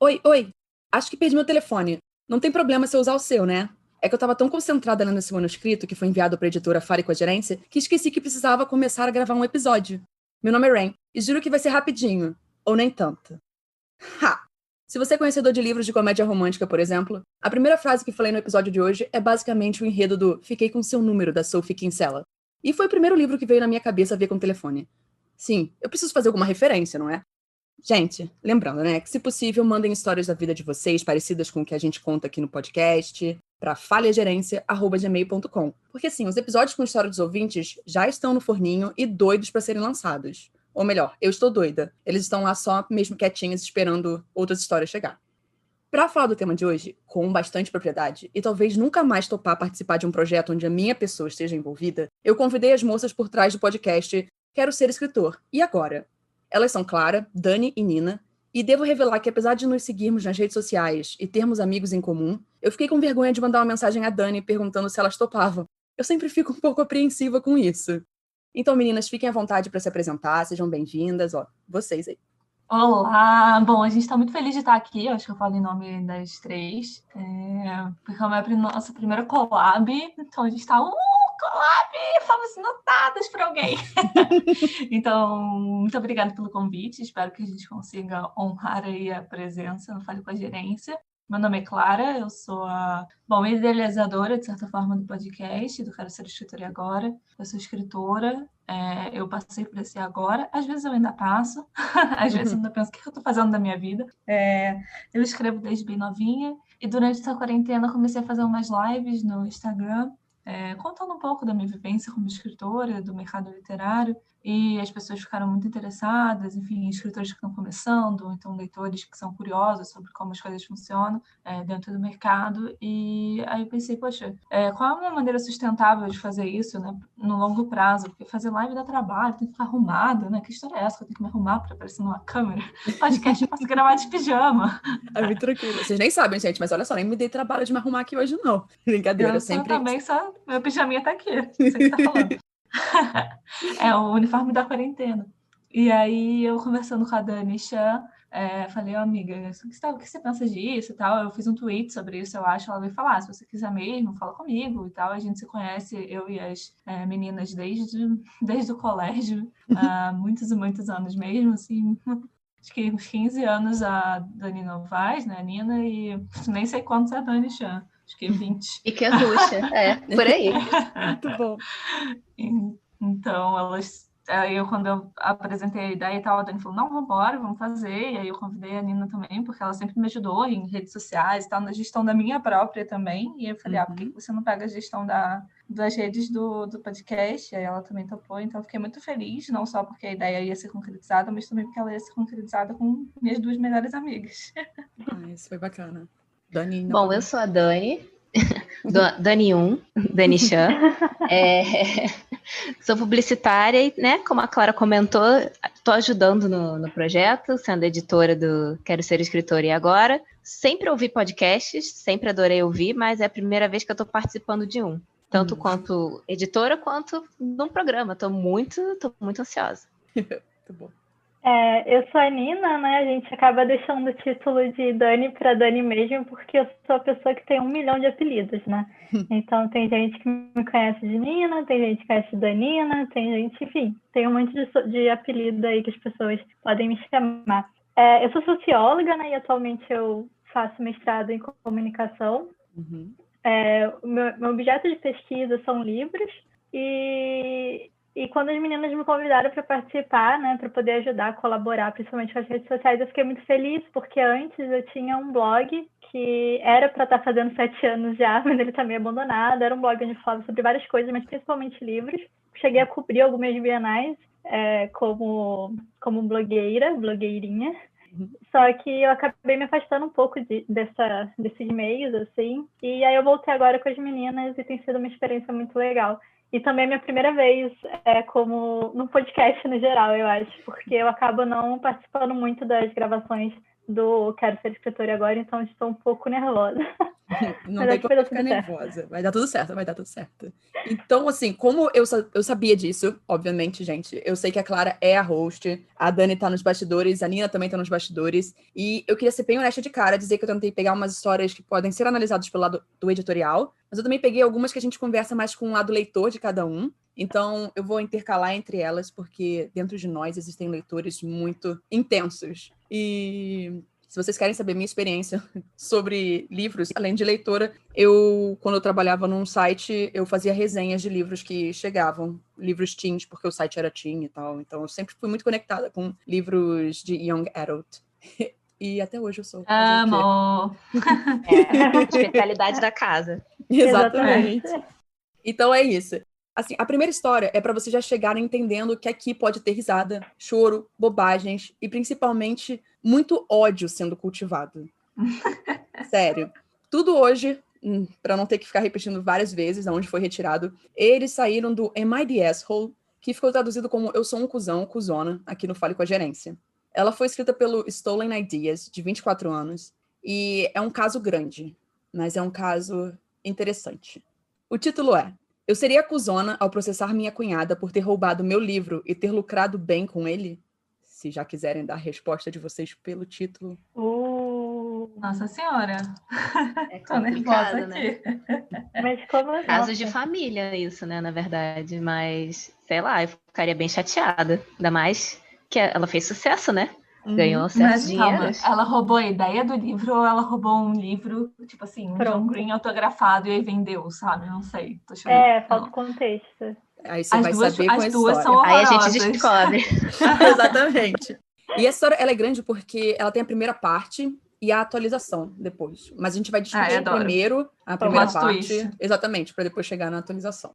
Oi, oi. Acho que perdi meu telefone. Não tem problema se eu usar o seu, né? É que eu tava tão concentrada lendo esse manuscrito que foi enviado pra editora Fale com a Gerência que esqueci que precisava começar a gravar um episódio. Meu nome é Rain e juro que vai ser rapidinho. Ou nem tanto. Ha! Se você é conhecedor de livros de comédia romântica, por exemplo, a primeira frase que falei no episódio de hoje é basicamente o enredo do Fiquei com seu número, da Sophie Kinsella. E foi o primeiro livro que veio na minha cabeça a ver com o telefone. Sim, eu preciso fazer alguma referência, não é? Gente, lembrando, né, que se possível, mandem histórias da vida de vocês parecidas com o que a gente conta aqui no podcast para falhagerência@gmail.com. Porque assim, os episódios com história dos ouvintes já estão no forninho e doidos para serem lançados. Ou melhor, eu estou doida. Eles estão lá só mesmo quietinhos esperando outras histórias chegar. Para falar do tema de hoje, com bastante propriedade, e talvez nunca mais topar participar de um projeto onde a minha pessoa esteja envolvida, eu convidei as moças por trás do podcast Quero Ser Escritor. E agora? Elas são Clara, Dani e Nina, e devo revelar que apesar de nos seguirmos nas redes sociais e termos amigos em comum, eu fiquei com vergonha de mandar uma mensagem à Dani perguntando se elas topavam. Eu sempre fico um pouco apreensiva com isso. Então, meninas, fiquem à vontade para se apresentar, sejam bem-vindas, vocês aí. Olá! Bom, a gente está muito feliz de estar aqui, eu acho que eu falo em nome das três, porque é a nossa primeira collab, então a gente está, collab! Fomos notadas por alguém! Então, muito obrigada pelo convite, espero que a gente consiga honrar aí a presença no Fale com a Gerência. Meu nome é Clara, eu sou a idealizadora, de certa forma, do podcast, do Quero Ser Escritora Agora. Eu sou escritora, eu passei por esse agora, às vezes eu ainda passo, às vezes eu ainda penso o que eu estou fazendo da minha vida. Eu escrevo desde bem novinha e durante essa quarentena comecei a fazer umas lives no Instagram, contando um pouco da minha vivência como escritora, do mercado literário, e as pessoas ficaram muito interessadas, enfim, escritores que estão começando, então leitores que são curiosos sobre como as coisas funcionam dentro do mercado, e aí eu pensei, poxa, qual é uma maneira sustentável de fazer isso, né, no longo prazo? Porque fazer live dá trabalho, tem que ficar arrumada, né? Que história é essa que eu tenho que me arrumar para aparecer numa câmera? Podcast eu posso gravar de pijama. É muito tranquilo. Vocês nem sabem, gente, mas olha só, nem me dei trabalho de me arrumar aqui hoje, não. Brincadeira, Eu sempre. só meu pijaminha tá aqui, você que tá falando. É o uniforme da quarentena. E aí, eu conversando com a Dani Chan, falei, amiga, o que você pensa disso e tal? Eu fiz um tweet sobre isso, eu acho. Ela veio falar, se você quiser mesmo, fala comigo e tal. A gente se conhece, eu e as meninas, desde o colégio, há muitos e muitos anos mesmo, assim. Acho que uns 15 anos a Dani Novaes, né, a Nina, e nem sei quantos a Dani Chan. Acho que 20. E que angústia, por aí. Muito bom. Então, quando eu apresentei a ideia e tal, a Dani falou, não, vambora, vamos fazer. E aí eu convidei a Nina também, porque ela sempre me ajudou em redes sociais e tal, na gestão da minha própria também. E eu falei, por que você não pega a gestão das redes do podcast? E aí ela também topou, então eu fiquei muito feliz, não só porque a ideia ia ser concretizada, mas também porque ela ia ser concretizada com minhas duas melhores amigas. Isso foi bacana. Dani, bom, eu sou a Dani, Dani 1, Dani Chan. Sou publicitária e, né, como a Clara comentou, estou ajudando no projeto, sendo editora do Quero Ser Escritora e Agora. Sempre ouvi podcasts, sempre adorei ouvir, mas é a primeira vez que eu estou participando de um. Tanto quanto editora, quanto num programa. Estou muito ansiosa. Muito bom. Eu sou a Nina, né? A gente acaba deixando o título de Dani para Dani mesmo, porque eu sou a pessoa que tem 1 milhão de apelidos, né? Então tem gente que me conhece de Nina, tem gente que conhece de Danina, tem gente, enfim, tem um monte de apelido aí que as pessoas podem me chamar. Eu sou socióloga, né? E atualmente eu faço mestrado em comunicação. O meu objeto de pesquisa são livros e quando as meninas me convidaram para participar, né, para poder ajudar, colaborar, principalmente com as redes sociais, eu fiquei muito feliz, porque antes eu tinha um blog que era para estar fazendo 7 anos já, mas ele está meio abandonado. Era um blog onde eu falava sobre várias coisas, mas principalmente livros. Cheguei a cobrir algumas bienais como blogueirinha. Só que eu acabei me afastando um pouco desses meios, assim. E aí eu voltei agora com as meninas e tem sido uma experiência muito legal. E também é minha primeira vez como no podcast no geral, eu acho, porque eu acabo não participando muito das gravações do Quero Ser Escritora agora, então estou um pouco nervosa. Não Mas tem acho que como vai dar ficar tudo certo. nervosa. Vai dar tudo certo, vai dar tudo certo. Então, assim, como eu sabia disso, obviamente, gente, eu sei que a Clara é a host, a Dani tá nos bastidores, a Nina também tá nos bastidores, e eu queria ser bem honesta de cara, dizer que eu tentei pegar umas histórias que podem ser analisadas pelo lado do editorial, mas eu também peguei algumas que a gente conversa mais com o lado leitor de cada um. Então, eu vou intercalar entre elas, porque dentro de nós existem leitores muito intensos. E se vocês querem saber minha experiência sobre livros, além de leitora, quando eu trabalhava num site, eu fazia resenhas de livros que chegavam, livros teens, porque o site era teen e tal. Então, eu sempre fui muito conectada com livros de young adult. E até hoje eu sou. Fazer o quê? Amo! Especialidade da casa. Exatamente. Exatamente. Então é isso. Assim, a primeira história é para você já chegar entendendo que aqui pode ter risada, choro, bobagens e principalmente muito ódio sendo cultivado. Sério. Tudo hoje, para não ter que ficar repetindo várias vezes aonde foi retirado, eles saíram do Am I the Asshole, que ficou traduzido como Eu Sou um Cuzão, Cuzona, aqui no Fale com a Gerência. Ela foi escrita pelo Stolen Ideas, de 24 anos, e é um caso grande, mas é um caso interessante. O título é Eu seria cuzona ao processar minha cunhada por ter roubado meu livro e ter lucrado bem com ele? Se já quiserem dar a resposta de vocês pelo título. Nossa Senhora! É Tô nervosa complicado, né? aqui. Mas como assim? Casos de Nossa. família, isso, né, na verdade. Mas, sei lá, eu ficaria bem chateada. Ainda mais que ela fez sucesso, né? Ganhou certos Mas calma, dinheiros. ela roubou a ideia do livro ou ela roubou um livro, tipo assim, um John Pronto. Green autografado e aí vendeu, sabe? Não sei. Tô chorando. Falta contexto. Aí você vai saber com a As duas são história. Aí a gente horrorosas. descobre. Exatamente. E a história ela é grande porque ela tem a primeira parte e a atualização depois. Mas a gente vai discutir adoro. primeiro a primeira Plot parte, twist. exatamente, para depois chegar na atualização.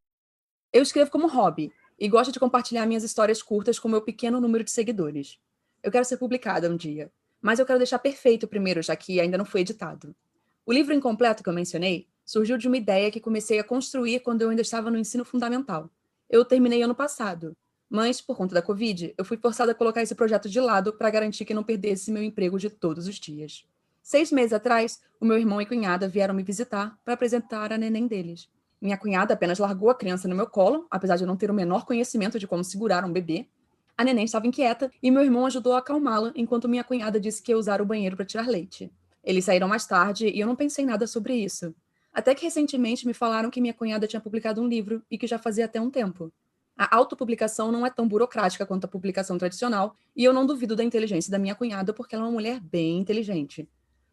Eu escrevo como hobby e gosto de compartilhar minhas histórias curtas com meu pequeno número de seguidores. Eu quero ser publicada um dia, mas eu quero deixar perfeito primeiro, já que ainda não foi editado. O livro incompleto que eu mencionei surgiu de uma ideia que comecei a construir quando eu ainda estava no ensino fundamental. Eu terminei ano passado, mas, por conta da Covid, eu fui forçada a colocar esse projeto de lado para garantir que não perdesse meu emprego de todos os dias. 6 meses atrás, o meu irmão e cunhada vieram me visitar para apresentar a neném deles. Minha cunhada apenas largou a criança no meu colo, apesar de eu não ter o menor conhecimento de como segurar um bebê. A neném estava inquieta e meu irmão ajudou a acalmá-la, enquanto minha cunhada disse que ia usar o banheiro para tirar leite. Eles saíram mais tarde e eu não pensei nada sobre isso. Até que recentemente me falaram que minha cunhada tinha publicado um livro e que já fazia até um tempo. A autopublicação não é tão burocrática quanto a publicação tradicional, e eu não duvido da inteligência da minha cunhada porque ela é uma mulher bem inteligente.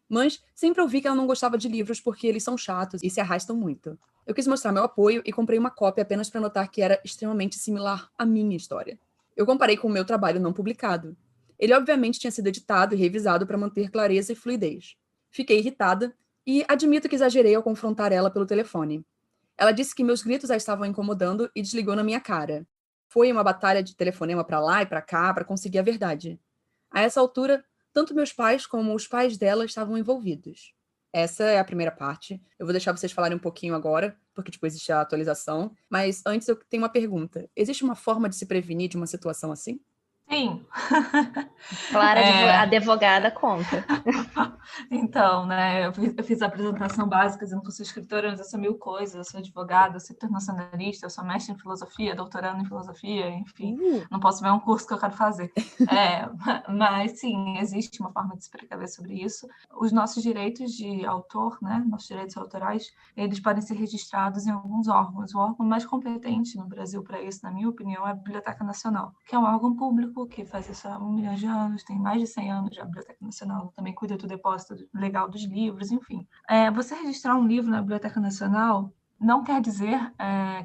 Mas sempre ouvi que ela não gostava de livros porque eles são chatos e se arrastam muito. Eu quis mostrar meu apoio e comprei uma cópia apenas para notar que era extremamente similar à minha história. Eu comparei com o meu trabalho não publicado. Ele obviamente tinha sido editado e revisado para manter clareza e fluidez. Fiquei irritada e admito que exagerei ao confrontar ela pelo telefone. Ela disse que meus gritos a estavam incomodando e desligou na minha cara. Foi uma batalha de telefonema para lá e para cá para conseguir a verdade. A essa altura, tanto meus pais como os pais dela estavam envolvidos. Essa é a primeira parte. Eu vou deixar vocês falarem um pouquinho agora, porque tipo, existe a atualização. Mas antes eu tenho uma pergunta. Existe uma forma de se prevenir de uma situação assim? Sim. Clara, advogada, conta. Então, né, eu fiz a apresentação básica dizendo que eu sou escritora, mas eu sou mil coisas, eu sou advogada, eu sou internacionalista, eu sou mestre em filosofia, doutorando em filosofia, enfim, não posso ver um curso que eu quero fazer. Mas, sim, existe uma forma de se precaver sobre isso. Os nossos direitos de autor, né, nossos direitos autorais, eles podem ser registrados em alguns órgãos. O órgão mais competente no Brasil para isso, na minha opinião, é a Biblioteca Nacional, que é um órgão público que faz isso há 1 milhão de anos, tem mais de 100 anos já a Biblioteca Nacional, também cuida do depósito legal dos livros, enfim. Você registrar um livro na Biblioteca Nacional não quer dizer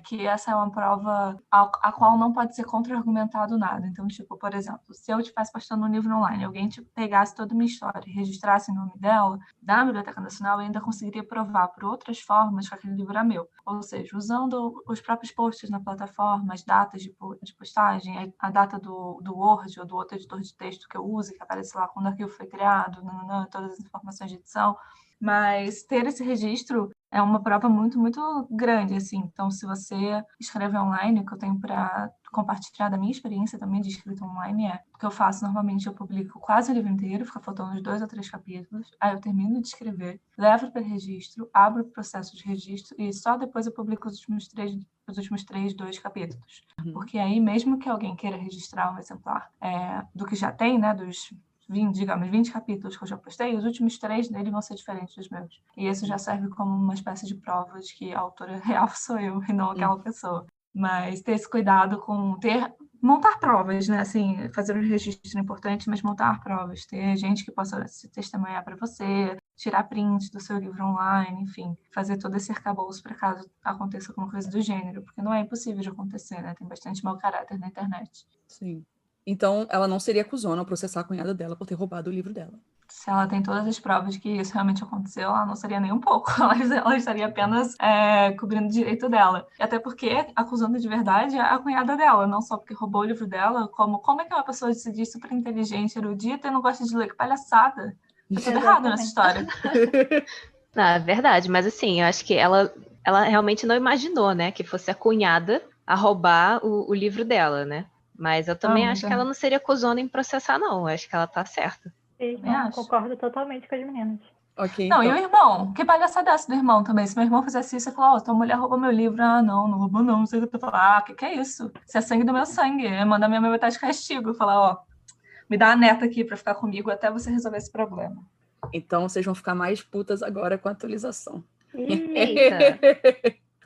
que essa é uma prova a qual não pode ser contra-argumentado nada. Então, tipo, por exemplo, se eu estivesse postando um livro online, alguém pegasse toda a minha história e registrasse o nome dela, da Biblioteca Nacional, eu ainda conseguiria provar por outras formas que aquele livro é meu. Ou seja, usando os próprios posts na plataforma, as datas de postagem, a data do Word ou do outro editor de texto que eu use, que aparece lá quando o arquivo foi criado, todas as informações de edição. Mas ter esse registro é uma prova muito, muito grande, assim. Então, se você escreve online, o que eu tenho para compartilhar da minha experiência também de escrita online o que eu faço normalmente, eu publico quase o livro inteiro, fica faltando uns 2 ou 3 capítulos, aí eu termino de escrever, levo para registro, abro o processo de registro e só depois eu publico os últimos 2 capítulos. Porque aí, mesmo que alguém queira registrar um exemplar do que já tem, né, dos 20 capítulos que eu já postei, os últimos 3 dele vão ser diferentes dos meus. E isso já serve como uma espécie de prova de que a autora real sou eu e não aquela pessoa. Mas ter esse cuidado com montar provas, né? Assim, fazer um registro importante, mas montar provas. Ter gente que possa se testemunhar para você, tirar print do seu livro online, enfim, fazer todo esse arcabouço para caso aconteça alguma coisa do gênero, porque não é impossível de acontecer, né? Tem bastante mau caráter na internet. Sim. Então, ela não seria acusona ao processar a cunhada dela por ter roubado o livro dela. Se ela tem todas as provas que isso realmente aconteceu, ela não seria nem um pouco. Ela estaria apenas cobrindo o direito dela. E até porque, acusando de verdade, a cunhada dela. Não só porque roubou o livro dela, como é que uma pessoa se diz super inteligente, erudita e não gosta de ler? Que palhaçada. Tá tudo errado nessa história. Não, é verdade, mas assim, eu acho que ela realmente não imaginou, né, que fosse a cunhada a roubar o livro dela, né? Mas eu também acho que ela não seria cuzona em processar, não. Eu acho que ela tá certa. Sim, concordo totalmente com as meninas. Ok, não, então. E o irmão? Que palhaçada é essa do irmão também? Se meu irmão fizesse isso, eu ia falar, tua mulher roubou meu livro. Ah, não roubou não. Você vai falar, o que é isso? Isso é sangue do meu sangue. Manda minha mãe botar de castigo. Falar, me dá a neta aqui pra ficar comigo até você resolver esse problema. Então, vocês vão ficar mais putas agora com a atualização. Eita.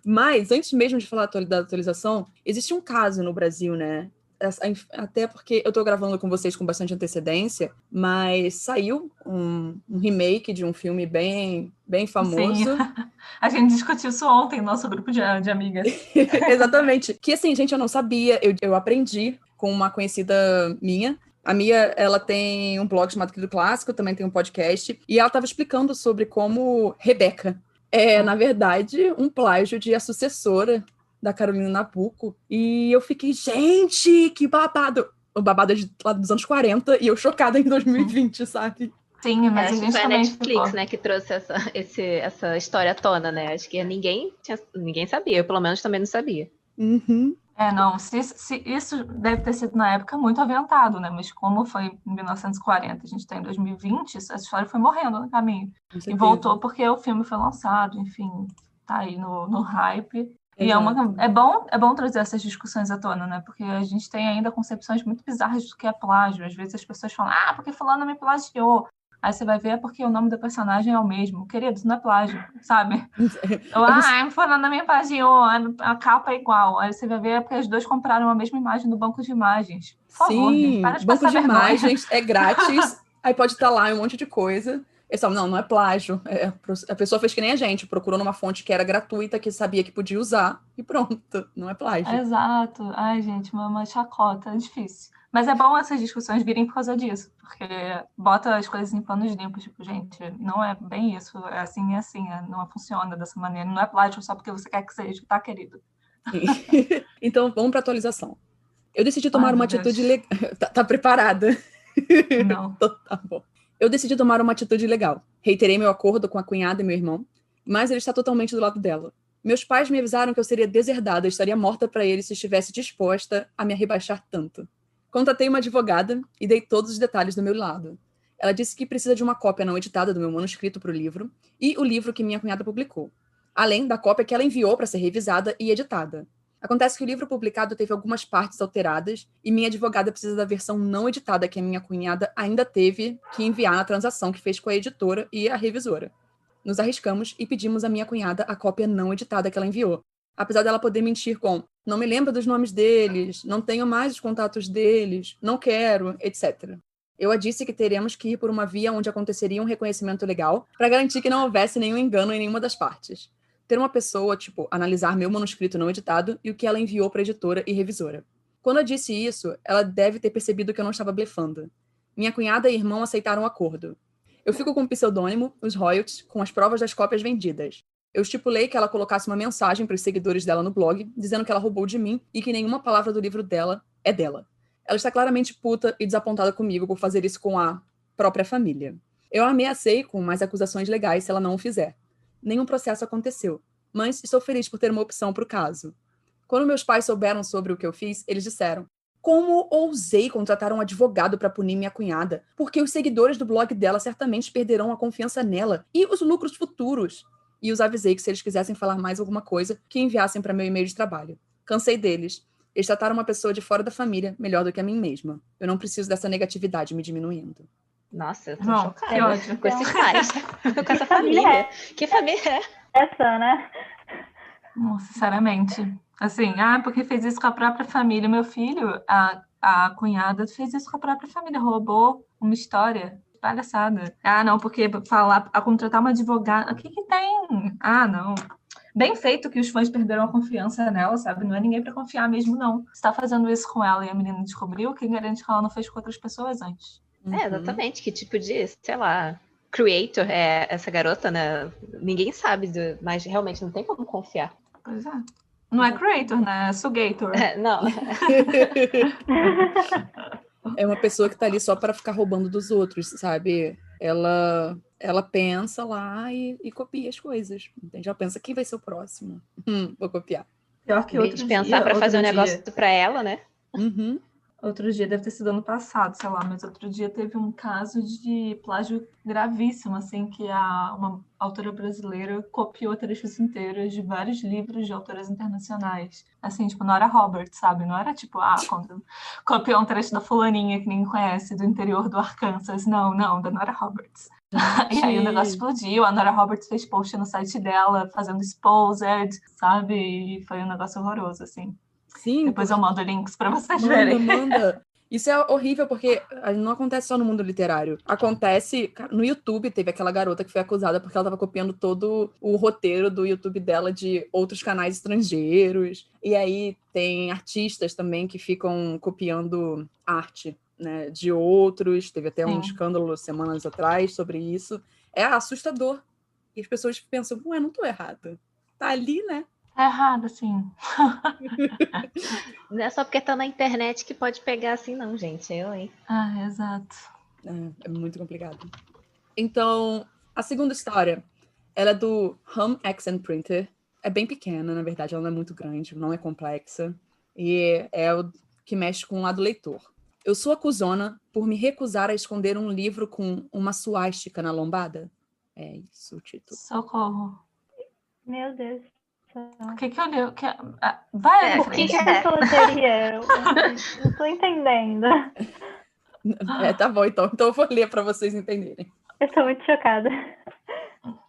Mas, antes mesmo de falar da atualização, existe um caso no Brasil, né? Até porque eu tô gravando com vocês com bastante antecedência, mas saiu um remake de um filme bem famoso. Sim. A gente discutiu isso ontem no nosso grupo de amigas. Exatamente. Que assim, gente, eu não sabia. Eu aprendi com uma conhecida minha. A Mia, ela tem um blog chamado Querido Clássico, também tem um podcast, e ela estava explicando sobre como Rebeca é, na verdade, um plágio de A Sucessora, da Carolina Nabuco. E eu fiquei, gente, que babado! O babado é lá dos anos 40 e eu chocada em 2020, sabe? Sim, mas acho que foi a Netflix, né, que trouxe essa história à tona, né? Acho que ninguém sabia, eu pelo menos também não sabia. Uhum. Não, se isso deve ter sido na época muito aventado, né? Mas como foi em 1940, a gente está em 2020, essa história foi morrendo no caminho. E voltou porque o filme foi lançado, enfim, tá aí no hype. Exato. E é bom trazer essas discussões à tona, né? Porque a gente tem ainda concepções muito bizarras do que é plágio. Às vezes as pessoas falam, porque fulano me plagiou. Aí você vai ver porque o nome do personagem é o mesmo. Querido, isso não é plágio, sabe? Fulano me plagiou, a capa é igual. Aí você vai ver porque os dois compraram a mesma imagem do banco de imagens. Por favor, gente, para de banco de vergonha. imagens é grátis, aí pode estar lá um monte de coisa. Eu falo, não é plágio. A pessoa fez que nem a gente, procurou numa fonte que era gratuita, que sabia que podia usar, e pronto, não é plágio. Exato. Ai, gente, uma chacota, é difícil. Mas é bom essas discussões virem por causa disso, porque bota as coisas em panos limpos, tipo, gente, não é bem isso, é assim, não funciona dessa maneira, não é plágio só porque você quer que seja, tá, querido? Então, vamos para atualização. Eu decidi tomar uma atitude legal. Tá preparada? Não. Tá bom. Eu decidi tomar uma atitude legal. Reiterei meu acordo com a cunhada e meu irmão, mas ele está totalmente do lado dela. Meus pais me avisaram que eu seria deserdada, estaria morta para ele se estivesse disposta a me rebaixar tanto. Contratei uma advogada e dei todos os detalhes do meu lado. Ela disse que precisa de uma cópia não editada do meu manuscrito para o livro e o livro que minha cunhada publicou, além da cópia que ela enviou para ser revisada e editada. Acontece que o livro publicado teve algumas partes alteradas e minha advogada precisa da versão não editada que a minha cunhada ainda teve que enviar na transação que fez com a editora e a revisora. Nos arriscamos e pedimos à minha cunhada a cópia não editada que ela enviou, apesar dela poder mentir com não me lembro dos nomes deles, não tenho mais os contatos deles, não quero, etc. Eu a disse que teremos que ir por uma via onde aconteceria um reconhecimento legal para garantir que não houvesse nenhum engano em nenhuma das partes. Ter uma pessoa, analisar meu manuscrito não editado e o que ela enviou para a editora e revisora. Quando eu disse isso, ela deve ter percebido que eu não estava blefando. Minha cunhada e irmão aceitaram o acordo. Eu fico com o pseudônimo, os royalties, com as provas das cópias vendidas. Eu estipulei que ela colocasse uma mensagem para os seguidores dela no blog, dizendo que ela roubou de mim e que nenhuma palavra do livro dela é dela. Ela está claramente puta e desapontada comigo por fazer isso com a própria família. Eu a ameacei com mais acusações legais se ela não o fizer. Nenhum processo aconteceu, mas estou feliz por ter uma opção para o caso. Quando meus pais souberam sobre o que eu fiz, eles disseram: como ousei contratar um advogado para punir minha cunhada? Porque os seguidores do blog dela certamente perderão a confiança nela e os lucros futuros. E os avisei que se eles quisessem falar mais alguma coisa, que enviassem para meu e-mail de trabalho. Cansei deles. Eles trataram uma pessoa de fora da família melhor do que a mim mesma. Eu não preciso dessa negatividade me diminuindo. Nossa, eu tô Não, chocada que ódio. com esses pais. Com essa família. Que família é? Essa, né? Não, sinceramente. Assim, porque fez isso com a própria família. Meu filho, a cunhada fez isso com a própria família, roubou uma história. Palhaçada. Não, porque falar, a contratar uma advogada, o que tem? Não. Bem feito que os fãs perderam a confiança nela, sabe? Não é ninguém pra confiar mesmo, não. Você tá fazendo isso com ela e a menina descobriu, quem garante que ela não fez com outras pessoas antes? Exatamente. Que tipo de, sei lá, creator é essa garota, né? Ninguém sabe, mas realmente não tem como confiar. Pois é. Não é creator, né? É sugator. Não. É uma pessoa que tá ali só para ficar roubando dos outros, sabe? Ela pensa lá e copia as coisas. Entende? Ela pensa, quem vai ser o próximo? Vou copiar. Pior que Em vez outro de pensar dia, pra fazer um outro negócio dia. pra ela, né? Uhum. Outro dia, deve ter sido ano passado, sei lá, mas outro dia teve um caso de plágio gravíssimo, assim, que uma autora brasileira copiou trechos inteiros de vários livros de autoras internacionais. Assim, tipo, Nora Roberts, sabe? Não era tipo, copiou um trecho da fulaninha que ninguém conhece, do interior do Arkansas. Não, da Nora Roberts. E aí o negócio explodiu, a Nora Roberts fez post no site dela, fazendo exposed, sabe? E foi um negócio horroroso, assim. Sim. Depois eu mando links pra vocês verem. Manda. Isso é horrível, porque não acontece só no mundo literário. Acontece... No YouTube, teve aquela garota que foi acusada porque ela estava copiando todo o roteiro do YouTube dela de outros canais estrangeiros. E aí tem artistas também que ficam copiando arte, né, de outros. Teve até um escândalo semanas atrás sobre isso. É assustador. E as pessoas pensam, ué, não tô errada. Tá ali, né? Tá errado, sim. Não é só porque tá na internet que pode pegar assim, não, gente. Hein? Exato. É muito complicado. Então, a segunda história, ela é do Hum Accent Printer. É bem pequena, na verdade, ela não é muito grande, não é complexa. E é o que mexe com o lado leitor. Eu sou acusona por me recusar a esconder um livro com uma suástica na lombada. É isso o título. Socorro. Meu Deus. O que eu li? Vai à Por que frente. a pessoa teria? Eu não tô entendendo. Tá bom, então eu vou ler para vocês entenderem. Eu tô muito chocada.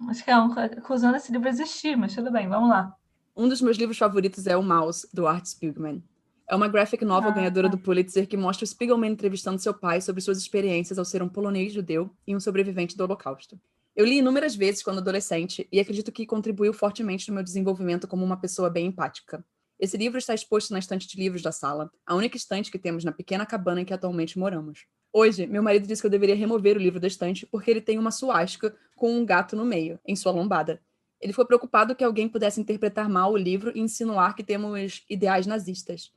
Acho que acusando esse livro existir, mas tudo bem, vamos lá. Um dos meus livros favoritos é O Mouse, do Art Spiegelman. É uma graphic novel ganhadora do Pulitzer que mostra o Spiegelman entrevistando seu pai sobre suas experiências ao ser um polonês judeu e um sobrevivente do Holocausto. Eu li inúmeras vezes quando adolescente e acredito que contribuiu fortemente no meu desenvolvimento como uma pessoa bem empática. Esse livro está exposto na estante de livros da sala, a única estante que temos na pequena cabana em que atualmente moramos. Hoje, meu marido disse que eu deveria remover o livro da estante porque ele tem uma suástica com um gato no meio, em sua lombada. Ele ficou preocupado que alguém pudesse interpretar mal o livro e insinuar que temos ideais nazistas.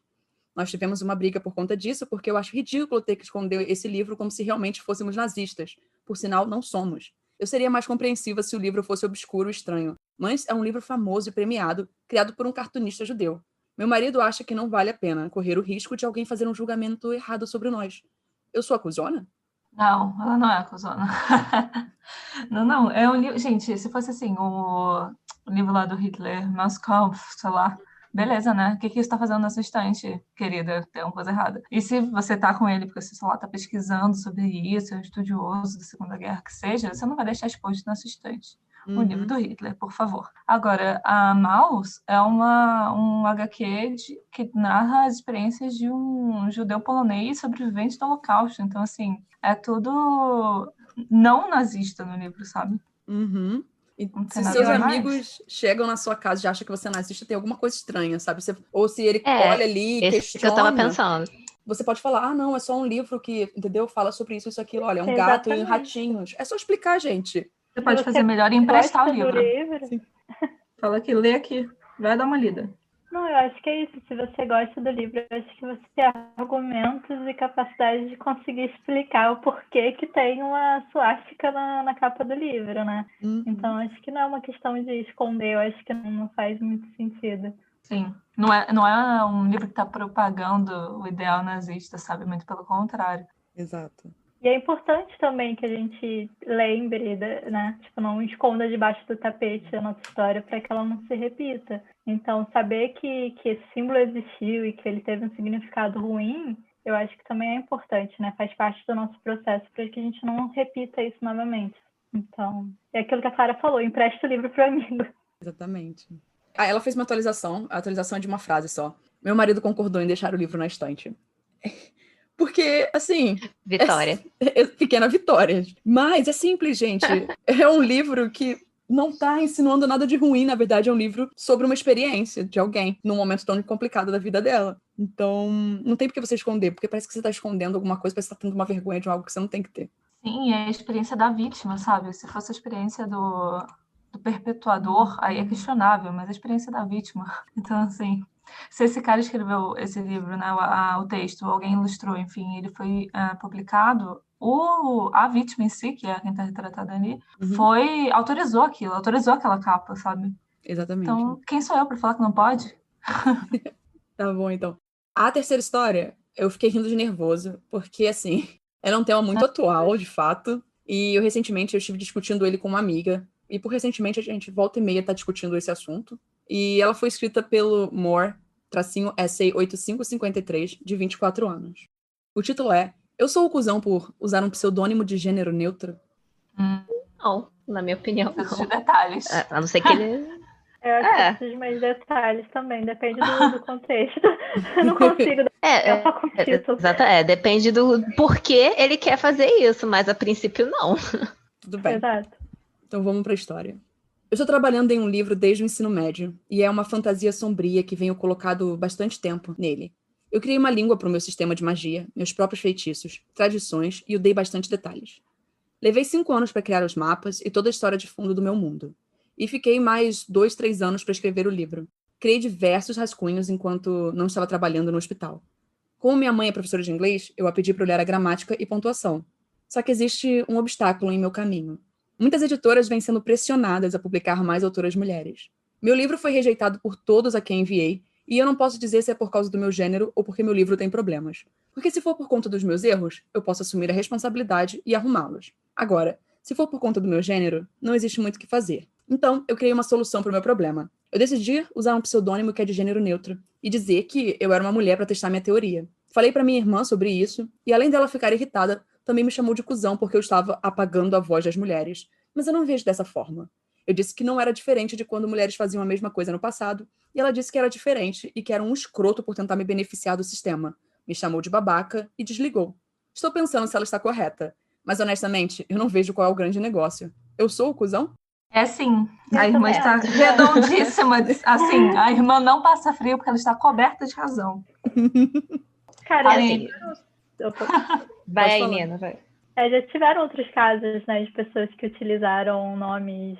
Nós tivemos uma briga por conta disso, porque eu acho ridículo ter que esconder esse livro como se realmente fôssemos nazistas. Por sinal, não somos. Eu seria mais compreensiva se o livro fosse obscuro e estranho, mas é um livro famoso e premiado, criado por um cartunista judeu. Meu marido acha que não vale a pena correr o risco de alguém fazer um julgamento errado sobre nós. Eu sou acusona? Não, ela não é acusona. Não, é um livro... Gente, se fosse assim, o livro lá do Hitler, Mein Kampf, sei lá, beleza, né? O que isso tá fazendo nessa estante, querida? Tem uma coisa errada. E se você tá com ele porque você, sei lá, tá pesquisando sobre isso, é um estudioso da Segunda Guerra, que seja, você não vai deixar exposto nessa estante. O livro do Hitler, por favor. Agora, a Mouse é um HQ que narra as experiências de um judeu polonês sobrevivente do Holocausto. Então, assim, é tudo não nazista no livro, sabe? Uhum. E se nada seus demais. amigos chegam na sua casa e acham que você é nazista, tem alguma coisa estranha, sabe? Ou se ele olha ali e esse questiona... que eu tava pensando. Você pode falar, não, é só um livro que, entendeu? Fala sobre isso, aquilo. Olha, é um Exatamente. gato e ratinhos. É só explicar, gente. Você pode fazer melhor e emprestar o gosta do livro. livro. Sim. Fala aqui, lê aqui. Vai dar uma lida. Não, eu acho que é isso. Se você gosta do livro, eu acho que você tem argumentos e capacidade de conseguir explicar o porquê que tem uma suástica na capa do livro, né? Então, acho que não é uma questão de esconder, eu acho que não faz muito sentido. Sim, não é um livro que está propagando o ideal nazista, sabe? Muito pelo contrário. Exato. E é importante também que a gente lembre, né? Tipo, não esconda debaixo do tapete a nossa história para que ela não se repita. Então, saber que esse símbolo existiu e que ele teve um significado ruim, eu acho que também é importante, né? Faz parte do nosso processo para que a gente não repita isso novamente. Então, é aquilo que a Clara falou, empresta o livro para o amigo. Exatamente. Ela fez uma atualização, a atualização é de uma frase só. Meu marido concordou em deixar o livro na estante. Porque, assim... Vitória. Pequena vitória. Mas é simples, gente. É um livro que não tá insinuando nada de ruim, na verdade é um livro sobre uma experiência de alguém, num momento tão complicado da vida dela. Então, não tem por que você esconder, porque parece que você tá escondendo alguma coisa, parece que você tá tendo uma vergonha de algo que você não tem que ter. Sim, é a experiência da vítima, sabe? Se fosse a experiência do perpetuador, aí é questionável, mas a experiência da vítima. Então, assim, se esse cara escreveu esse livro, né, o texto, alguém ilustrou, enfim, ele foi publicado, a vítima em si, que é quem está retratada ali, autorizou aquela capa, sabe? Exatamente. Então, quem sou eu para falar que não pode? Tá bom, então. A terceira história, eu fiquei rindo de nervoso, porque, assim, era um tema muito atual, de fato, e recentemente eu estive discutindo ele com uma amiga, e por recentemente a gente volta e meia tá discutindo esse assunto, e ela foi escrita pelo Moore, _essay 8553, de 24 anos. O título é Eu sou o cuzão por usar um pseudônimo de gênero neutro? Não, na minha opinião, Preciso não. de detalhes. A não ser que ele... Eu acho que preciso de mais detalhes também, depende do contexto. Eu não consigo dar só com o título. Exato, depende do porquê ele quer fazer isso, mas a princípio não. Tudo bem. Exato. Então vamos para a história. Eu estou trabalhando em um livro desde o ensino médio, e é uma fantasia sombria que venho colocado bastante tempo nele. Eu criei uma língua para o meu sistema de magia, meus próprios feitiços, tradições, e eu dei bastante detalhes. Levei 5 anos para criar os mapas e toda a história de fundo do meu mundo. E fiquei mais 2, 3 anos para escrever o livro. Criei diversos rascunhos enquanto não estava trabalhando no hospital. Como minha mãe é professora de inglês, eu a pedi para olhar a gramática e pontuação. Só que existe um obstáculo em meu caminho. Muitas editoras vêm sendo pressionadas a publicar mais autoras mulheres. Meu livro foi rejeitado por todos a quem enviei, e eu não posso dizer se é por causa do meu gênero ou porque meu livro tem problemas. Porque se for por conta dos meus erros, eu posso assumir a responsabilidade e arrumá-los. Agora, se for por conta do meu gênero, não existe muito o que fazer. Então, eu criei uma solução para o meu problema. Eu decidi usar um pseudônimo que é de gênero neutro e dizer que eu era uma mulher para testar minha teoria. Falei para minha irmã sobre isso, e além dela ficar irritada, também me chamou de cuzão porque eu estava apagando a voz das mulheres. Mas eu não vejo dessa forma. Eu disse que não era diferente de quando mulheres faziam a mesma coisa no passado, e ela disse que era diferente e que era um escroto por tentar me beneficiar do sistema. Me chamou de babaca e desligou. Estou pensando se ela está correta, mas honestamente, eu não vejo qual é o grande negócio. Eu sou o cuzão? É sim, a irmã está redondíssima. Assim, a irmã não passa frio porque ela está coberta de razão. Cara, assim, vai aí, Nina, vai. Já tiveram outros casos, né, de pessoas que utilizaram nomes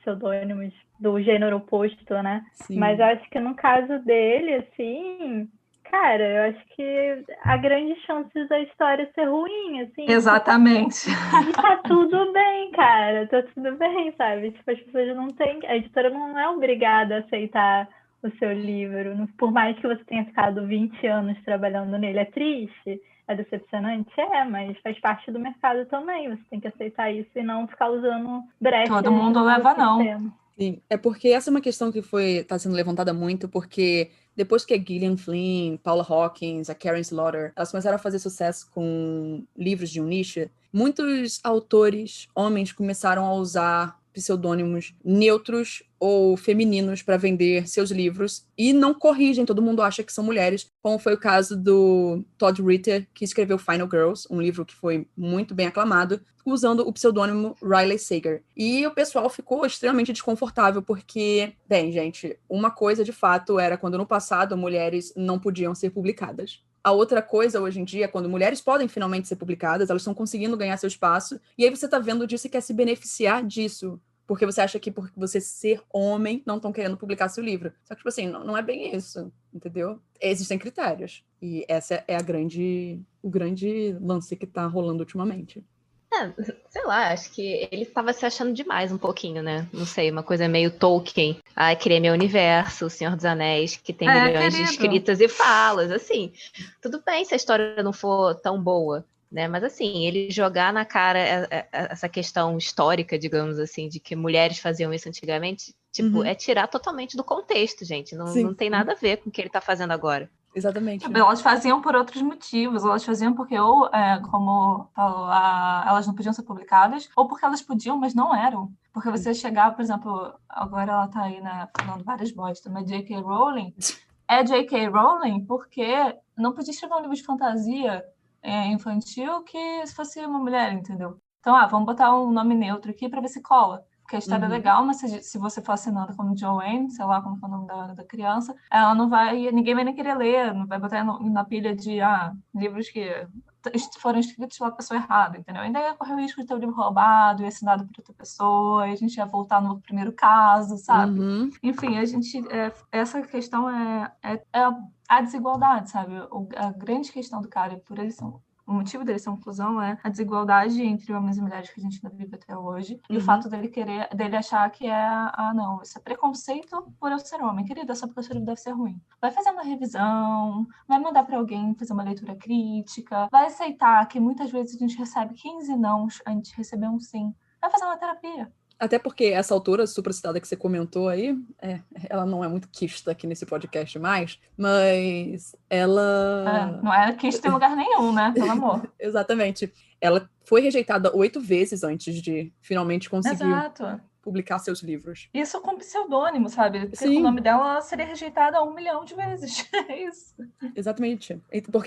pseudônimos do gênero oposto, né? Sim. Mas eu acho que no caso dele, assim, cara, eu acho que há grandes chances da história ser ruim, assim. Exatamente. E tá tudo bem, cara, tá tudo bem, sabe? Tipo, as pessoas não têm... A editora não é obrigada a aceitar o seu livro, por mais que você tenha ficado 20 anos trabalhando nele. É triste, é decepcionante, mas faz parte do mercado também. Você tem que aceitar isso e não ficar usando brechas. Todo mundo leva não. Sim, é porque essa é uma questão que está sendo levantada muito, porque depois que a Gillian Flynn, Paula Hawkins, a Karen Slaughter, elas começaram a fazer sucesso com livros de um nicho, muitos autores, homens, começaram a usar pseudônimos neutros ou femininos para vender seus livros e não corrigem, todo mundo acha que são mulheres, como foi o caso do Todd Ritter, que escreveu Final Girls, um livro que foi muito bem aclamado, usando o pseudônimo Riley Sager. E o pessoal ficou extremamente desconfortável, porque, bem, gente, uma coisa de fato era quando no passado mulheres não podiam ser publicadas. A outra coisa, hoje em dia, é quando mulheres podem finalmente ser publicadas, elas estão conseguindo ganhar seu espaço, e aí você está vendo disso e quer se beneficiar disso. porque você acha que por você ser homem não estão querendo publicar seu livro. Só que, tipo assim, não é bem isso, entendeu? Existem critérios. E essa é o grande lance que tá rolando ultimamente. Sei lá, acho que ele estava se achando demais um pouquinho, né? Não sei, uma coisa meio Tolkien. Ah, criei meu universo, O Senhor dos Anéis, que tem milhões de escritas e falas, assim. Tudo bem se a história não for tão boa, né? Mas assim, ele jogar na cara essa questão histórica, digamos assim, de que mulheres faziam isso antigamente, tipo, é tirar totalmente do contexto, gente. Não tem nada a ver com o que ele tá fazendo agora. Exatamente. Elas faziam por outros motivos, elas faziam porque como falou, elas não podiam ser publicadas, ou porque elas podiam, mas não eram. Porque você chegava, por exemplo, agora ela tá aí, né, falando várias bostas, mas J.K. Rowling é J.K. Rowling porque não podia escrever um livro de fantasia infantil que se fosse uma mulher, entendeu? Então, vamos botar um nome neutro aqui para ver se cola. Porque a história é legal, mas se você for assinando como Joanne, sei lá como é o nome da criança, ela não vai, ninguém vai nem querer ler, não vai botar na pilha de livros que foram escritos pela pessoa errada, entendeu? Ainda ia correr o risco de ter o livro roubado e assinado por outra pessoa, e a gente ia voltar no primeiro caso, sabe? Enfim, essa questão é a desigualdade, sabe? A grande questão do cara, por ele ser o motivo dele ser uma inclusão é a desigualdade entre homens e mulheres que a gente ainda vive até hoje. E o fato dele achar que não, isso é preconceito por eu ser homem. Querida, só porque o seu livro deve ser ruim. Vai fazer uma revisão, vai mandar para alguém fazer uma leitura crítica, vai aceitar que muitas vezes a gente recebe 15 nãos antes de receber um sim. Vai fazer uma terapia. Até porque essa autora supracitada que você comentou aí, ela não é muito quista aqui nesse podcast mais, mas ela... não é quista em lugar nenhum, né? Pelo amor. Exatamente. Ela foi rejeitada 8 vezes antes de finalmente conseguir publicar seus livros. Isso com pseudônimo, sabe? Porque Sim. o nome dela seria rejeitada 1 milhão de vezes. É isso. Exatamente.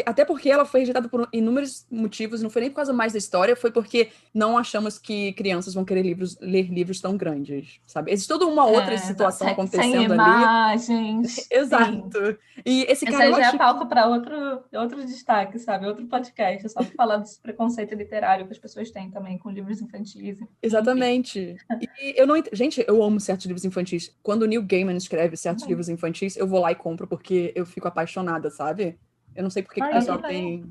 Até porque ela foi rejeitada por inúmeros motivos, não foi nem por causa mais da história, foi porque não achamos que crianças vão querer ler livros tão grandes, sabe? Existe toda uma outra situação acontecendo sem imagens. ali. Exato. E esse cara, aí já é palco para outro destaque, sabe? Outro podcast, só para falar desse preconceito literário que as pessoas têm também com livros infantis. Exatamente. E gente, eu amo certos livros infantis. Quando o Neil Gaiman escreve certos livros infantis, eu vou lá e compro porque eu fico apaixonada, sabe? Eu não sei por que o pessoal tem...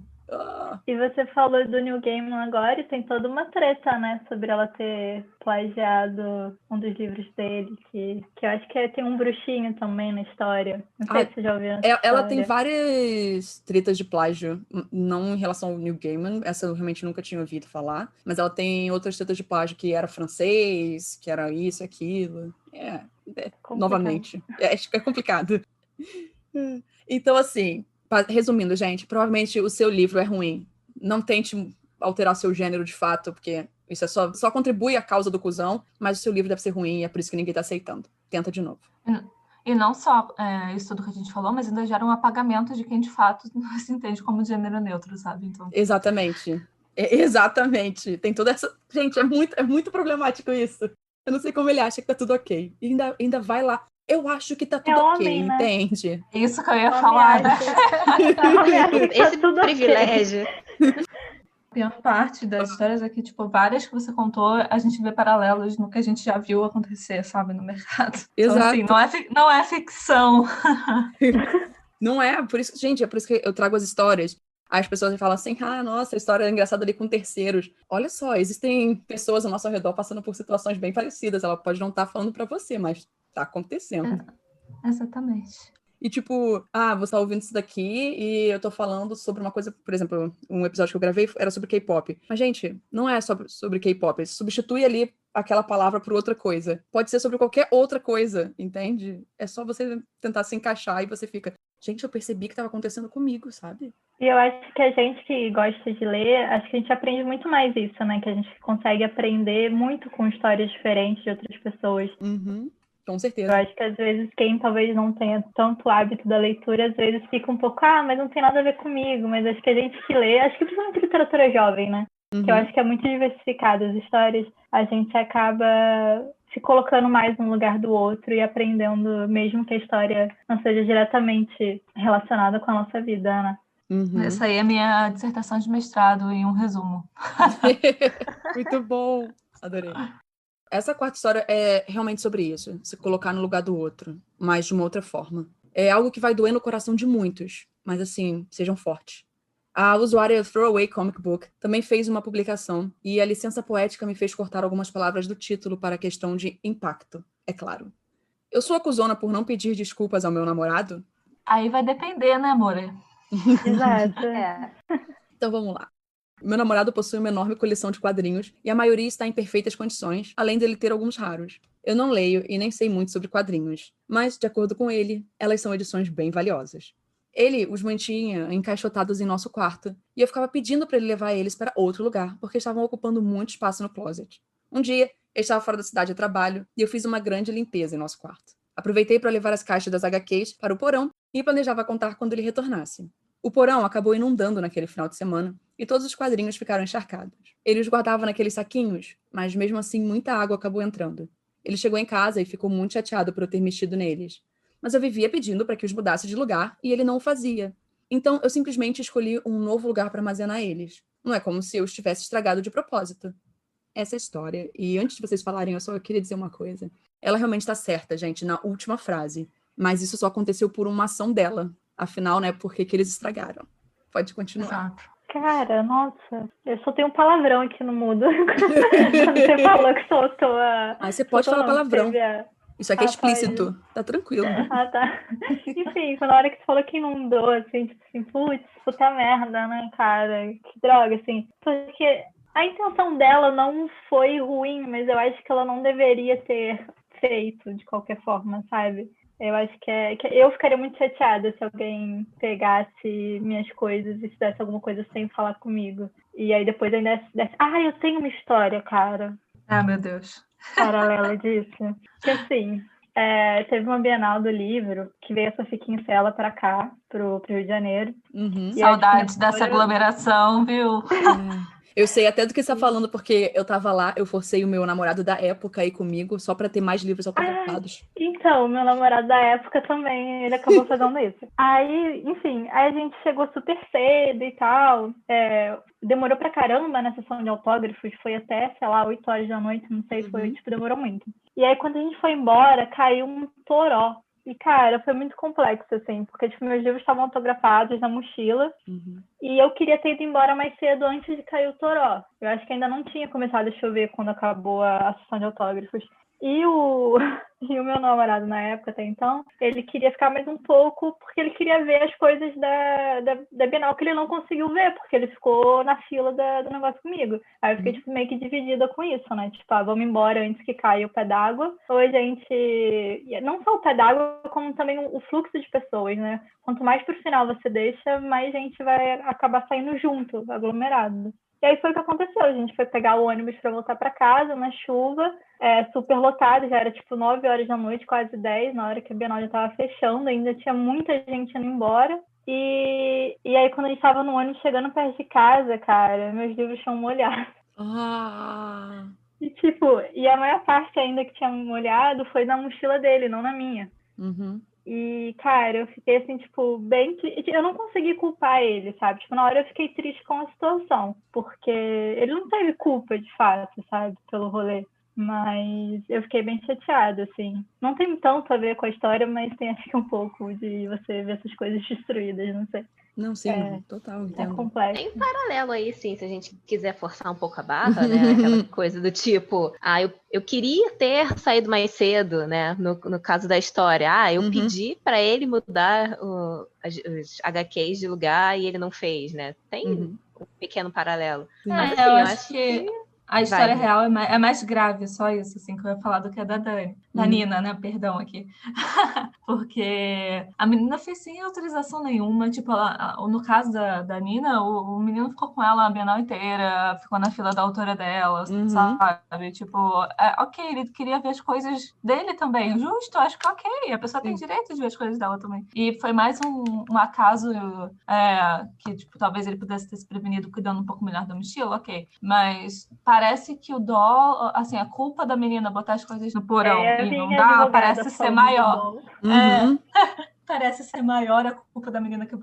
E você falou do Neil Gaiman agora e tem toda uma treta, né? Sobre ela ter plagiado um dos livros dele, que eu acho que tem um bruxinho também na história. Não sei se você já ouviu ela tem várias tretas de plágio, não em relação ao Neil Gaiman, essa eu realmente nunca tinha ouvido falar, mas ela tem outras tretas de plágio que era francês, que era isso, aquilo. Novamente. Acho que é complicado. Então, assim... Resumindo, gente, provavelmente o seu livro é ruim. Não tente alterar seu gênero de fato, porque isso só contribui à causa do cuzão, mas o seu livro deve ser ruim e é por isso que ninguém tá aceitando. Tenta de novo. E não só isso tudo que a gente falou, mas ainda gera um apagamento de quem de fato se entende como gênero neutro, sabe? Então... Exatamente. Exatamente. Tem toda essa... Gente, é muito problemático isso. Eu não sei como ele acha que tá tudo ok. E ainda vai lá. Eu acho que tá tudo ok, homem, né? Entende? Isso que eu ia falar, né? Esse privilégio. A pior parte das histórias é que, tipo, várias que você contou, a gente vê paralelos no que a gente já viu acontecer, sabe, no mercado. Exato. Então, assim, não é ficção. Não é, por isso, gente, é por isso que eu trago as histórias. As pessoas falam assim, nossa, a história é engraçada ali com terceiros. Olha só, existem pessoas ao nosso redor passando por situações bem parecidas. Ela pode não estar falando pra você, mas tá acontecendo. Exatamente. E tipo, você tá ouvindo isso daqui e eu tô falando sobre uma coisa, por exemplo, um episódio que eu gravei era sobre K-pop. Mas, gente, não é só sobre K-pop. Substitui ali aquela palavra por outra coisa. Pode ser sobre qualquer outra coisa, entende? É só você tentar se encaixar e você fica... Gente, eu percebi que estava acontecendo comigo, sabe? E eu acho que a gente que gosta de ler, acho que a gente aprende muito mais isso, né? Que a gente consegue aprender muito com histórias diferentes de outras pessoas. Com certeza. Eu acho que às vezes quem talvez não tenha tanto hábito da leitura, às vezes fica um pouco, mas não tem nada a ver comigo. Mas acho que a gente que lê, acho que principalmente literatura jovem, né? Que eu acho que é muito diversificada. As histórias, a gente acaba se colocando mais num lugar do outro e aprendendo, mesmo que a história não seja diretamente relacionada com a nossa vida, né? Essa aí é a minha dissertação de mestrado em um resumo. Muito bom. Adorei. Essa quarta história é realmente sobre isso, se colocar no lugar do outro, mas de uma outra forma. É algo que vai doer no coração de muitos, mas assim, sejam fortes. A usuária Throwaway Comic Book também fez uma publicação e a licença poética me fez cortar algumas palavras do título para a questão de impacto, é claro. Eu sou acusona por não pedir desculpas ao meu namorado? Aí vai depender, né, amor? Exato. Então vamos lá. Meu namorado possui uma enorme coleção de quadrinhos e a maioria está em perfeitas condições, além dele ter alguns raros. Eu não leio e nem sei muito sobre quadrinhos, mas, de acordo com ele, elas são edições bem valiosas. Ele os mantinha encaixotados em nosso quarto e eu ficava pedindo para ele levar eles para outro lugar, porque estavam ocupando muito espaço no closet. Um dia, eu estava fora da cidade a trabalho e eu fiz uma grande limpeza em nosso quarto. Aproveitei para levar as caixas das HQs para o porão e planejava contar quando ele retornasse. O porão acabou inundando naquele final de semana e todos os quadrinhos ficaram encharcados. Ele os guardava naqueles saquinhos, mas mesmo assim muita água acabou entrando. Ele chegou em casa e ficou muito chateado por eu ter mexido neles. Mas eu vivia pedindo para que os mudasse de lugar e ele não o fazia. Então eu simplesmente escolhi um novo lugar para armazenar eles. Não é como se eu os tivesse estragado de propósito. Essa é a história. E antes de vocês falarem, eu só queria dizer uma coisa. Ela realmente está certa, gente, na última frase. Mas isso só aconteceu por uma ação dela. Afinal, né, por que eles estragaram? Pode continuar. Exato. Cara, nossa, eu só tenho um palavrão aqui no mudo. Quando você falou que soltou a... Mas você pode falar palavrão. Teve Isso aqui é explícito. Tá tranquilo. Ah, tá. Enfim, na hora que você falou que inundou, assim, tipo assim, putz, puta merda, né, cara? Que droga, assim. Porque a intenção dela não foi ruim, mas eu acho que ela não deveria ter feito de qualquer forma, sabe? Eu acho que eu ficaria muito chateada se alguém pegasse minhas coisas e fizesse alguma coisa sem falar comigo. E aí depois ainda desse, eu tenho uma história, cara. Ah, meu Deus. Paralela disso. Que assim, teve uma Bienal do livro que veio a Sophie Kinsella pra cá, pro Rio de Janeiro. Uhum. Saudades dessa aglomeração, viu? Eu sei até do que você está falando, porque eu tava lá, eu forcei o meu namorado da época aí comigo, só para ter mais livros autografados. Então, meu namorado da época também, ele acabou fazendo isso. Aí, enfim, aí a gente chegou super cedo e tal. Demorou pra caramba na sessão de autógrafos, foi até, sei lá, 8 horas da noite, não sei, demorou muito. E aí, quando a gente foi embora, caiu um toró. E, cara, foi muito complexo, assim, porque tipo, meus livros estavam autografados na mochila e eu queria ter ido embora mais cedo antes de cair o toró. Eu acho que ainda não tinha começado a chover quando acabou a sessão de autógrafos. E o meu namorado, na época, até então, ele queria ficar mais um pouco porque ele queria ver as coisas da Bienal que ele não conseguiu ver, porque ele ficou na fila do negócio comigo. Aí eu fiquei tipo, meio que dividida com isso, né? Tipo, vamos embora antes que caia o pé d'água. Ou a gente... Não só o pé d'água, como também o fluxo de pessoas, né? Quanto mais pro final você deixa, mais gente vai acabar saindo junto, aglomerado. E aí foi o que aconteceu, a gente foi pegar o ônibus para voltar para casa, na chuva, super lotado, já era tipo 9 horas da noite, quase 10, na hora que a Bienal já estava fechando, ainda tinha muita gente indo embora. E aí quando a gente estava no ônibus chegando perto de casa, cara, meus livros tinham molhado. E tipo, a maior parte ainda que tinha molhado foi na mochila dele, não na minha. E, cara, eu fiquei assim, tipo, bem... Eu não consegui culpar ele, sabe? Tipo, na hora eu fiquei triste com a situação, porque ele não teve culpa, de fato, sabe? Pelo rolê. Mas eu fiquei bem chateada, assim. Não tem tanto a ver com a história, mas tem, acho que um pouco de você ver essas coisas destruídas, não sei. Não, sim, total, entendo. É complexo. Tem paralelo aí, sim, se a gente quiser forçar um pouco a barra, né? Aquela coisa do tipo, eu queria ter saído mais cedo, né? No caso da história. Eu pedi para ele mudar os HQs de lugar e ele não fez, né? Tem um pequeno paralelo. Mas, assim, eu acho que a história real é mais grave, só isso, assim, que eu ia falar do que a da Dani. Da Nina, né? Perdão aqui. Porque a menina fez sem autorização nenhuma. Tipo, no caso da Nina, o menino ficou com ela a Bienal inteira, ficou na fila da autora dela, sabe? Tipo, ok, ele queria ver as coisas dele também. Justo, acho que ok. A pessoa tem direito de ver as coisas dela também. E foi mais um acaso que, tipo, talvez ele pudesse ter se prevenido cuidando um pouco melhor da mochila, ok. Mas parece que assim, a culpa da menina botar as coisas no porão e não dar, parece ser maior. Parece ser maior a culpa da menina que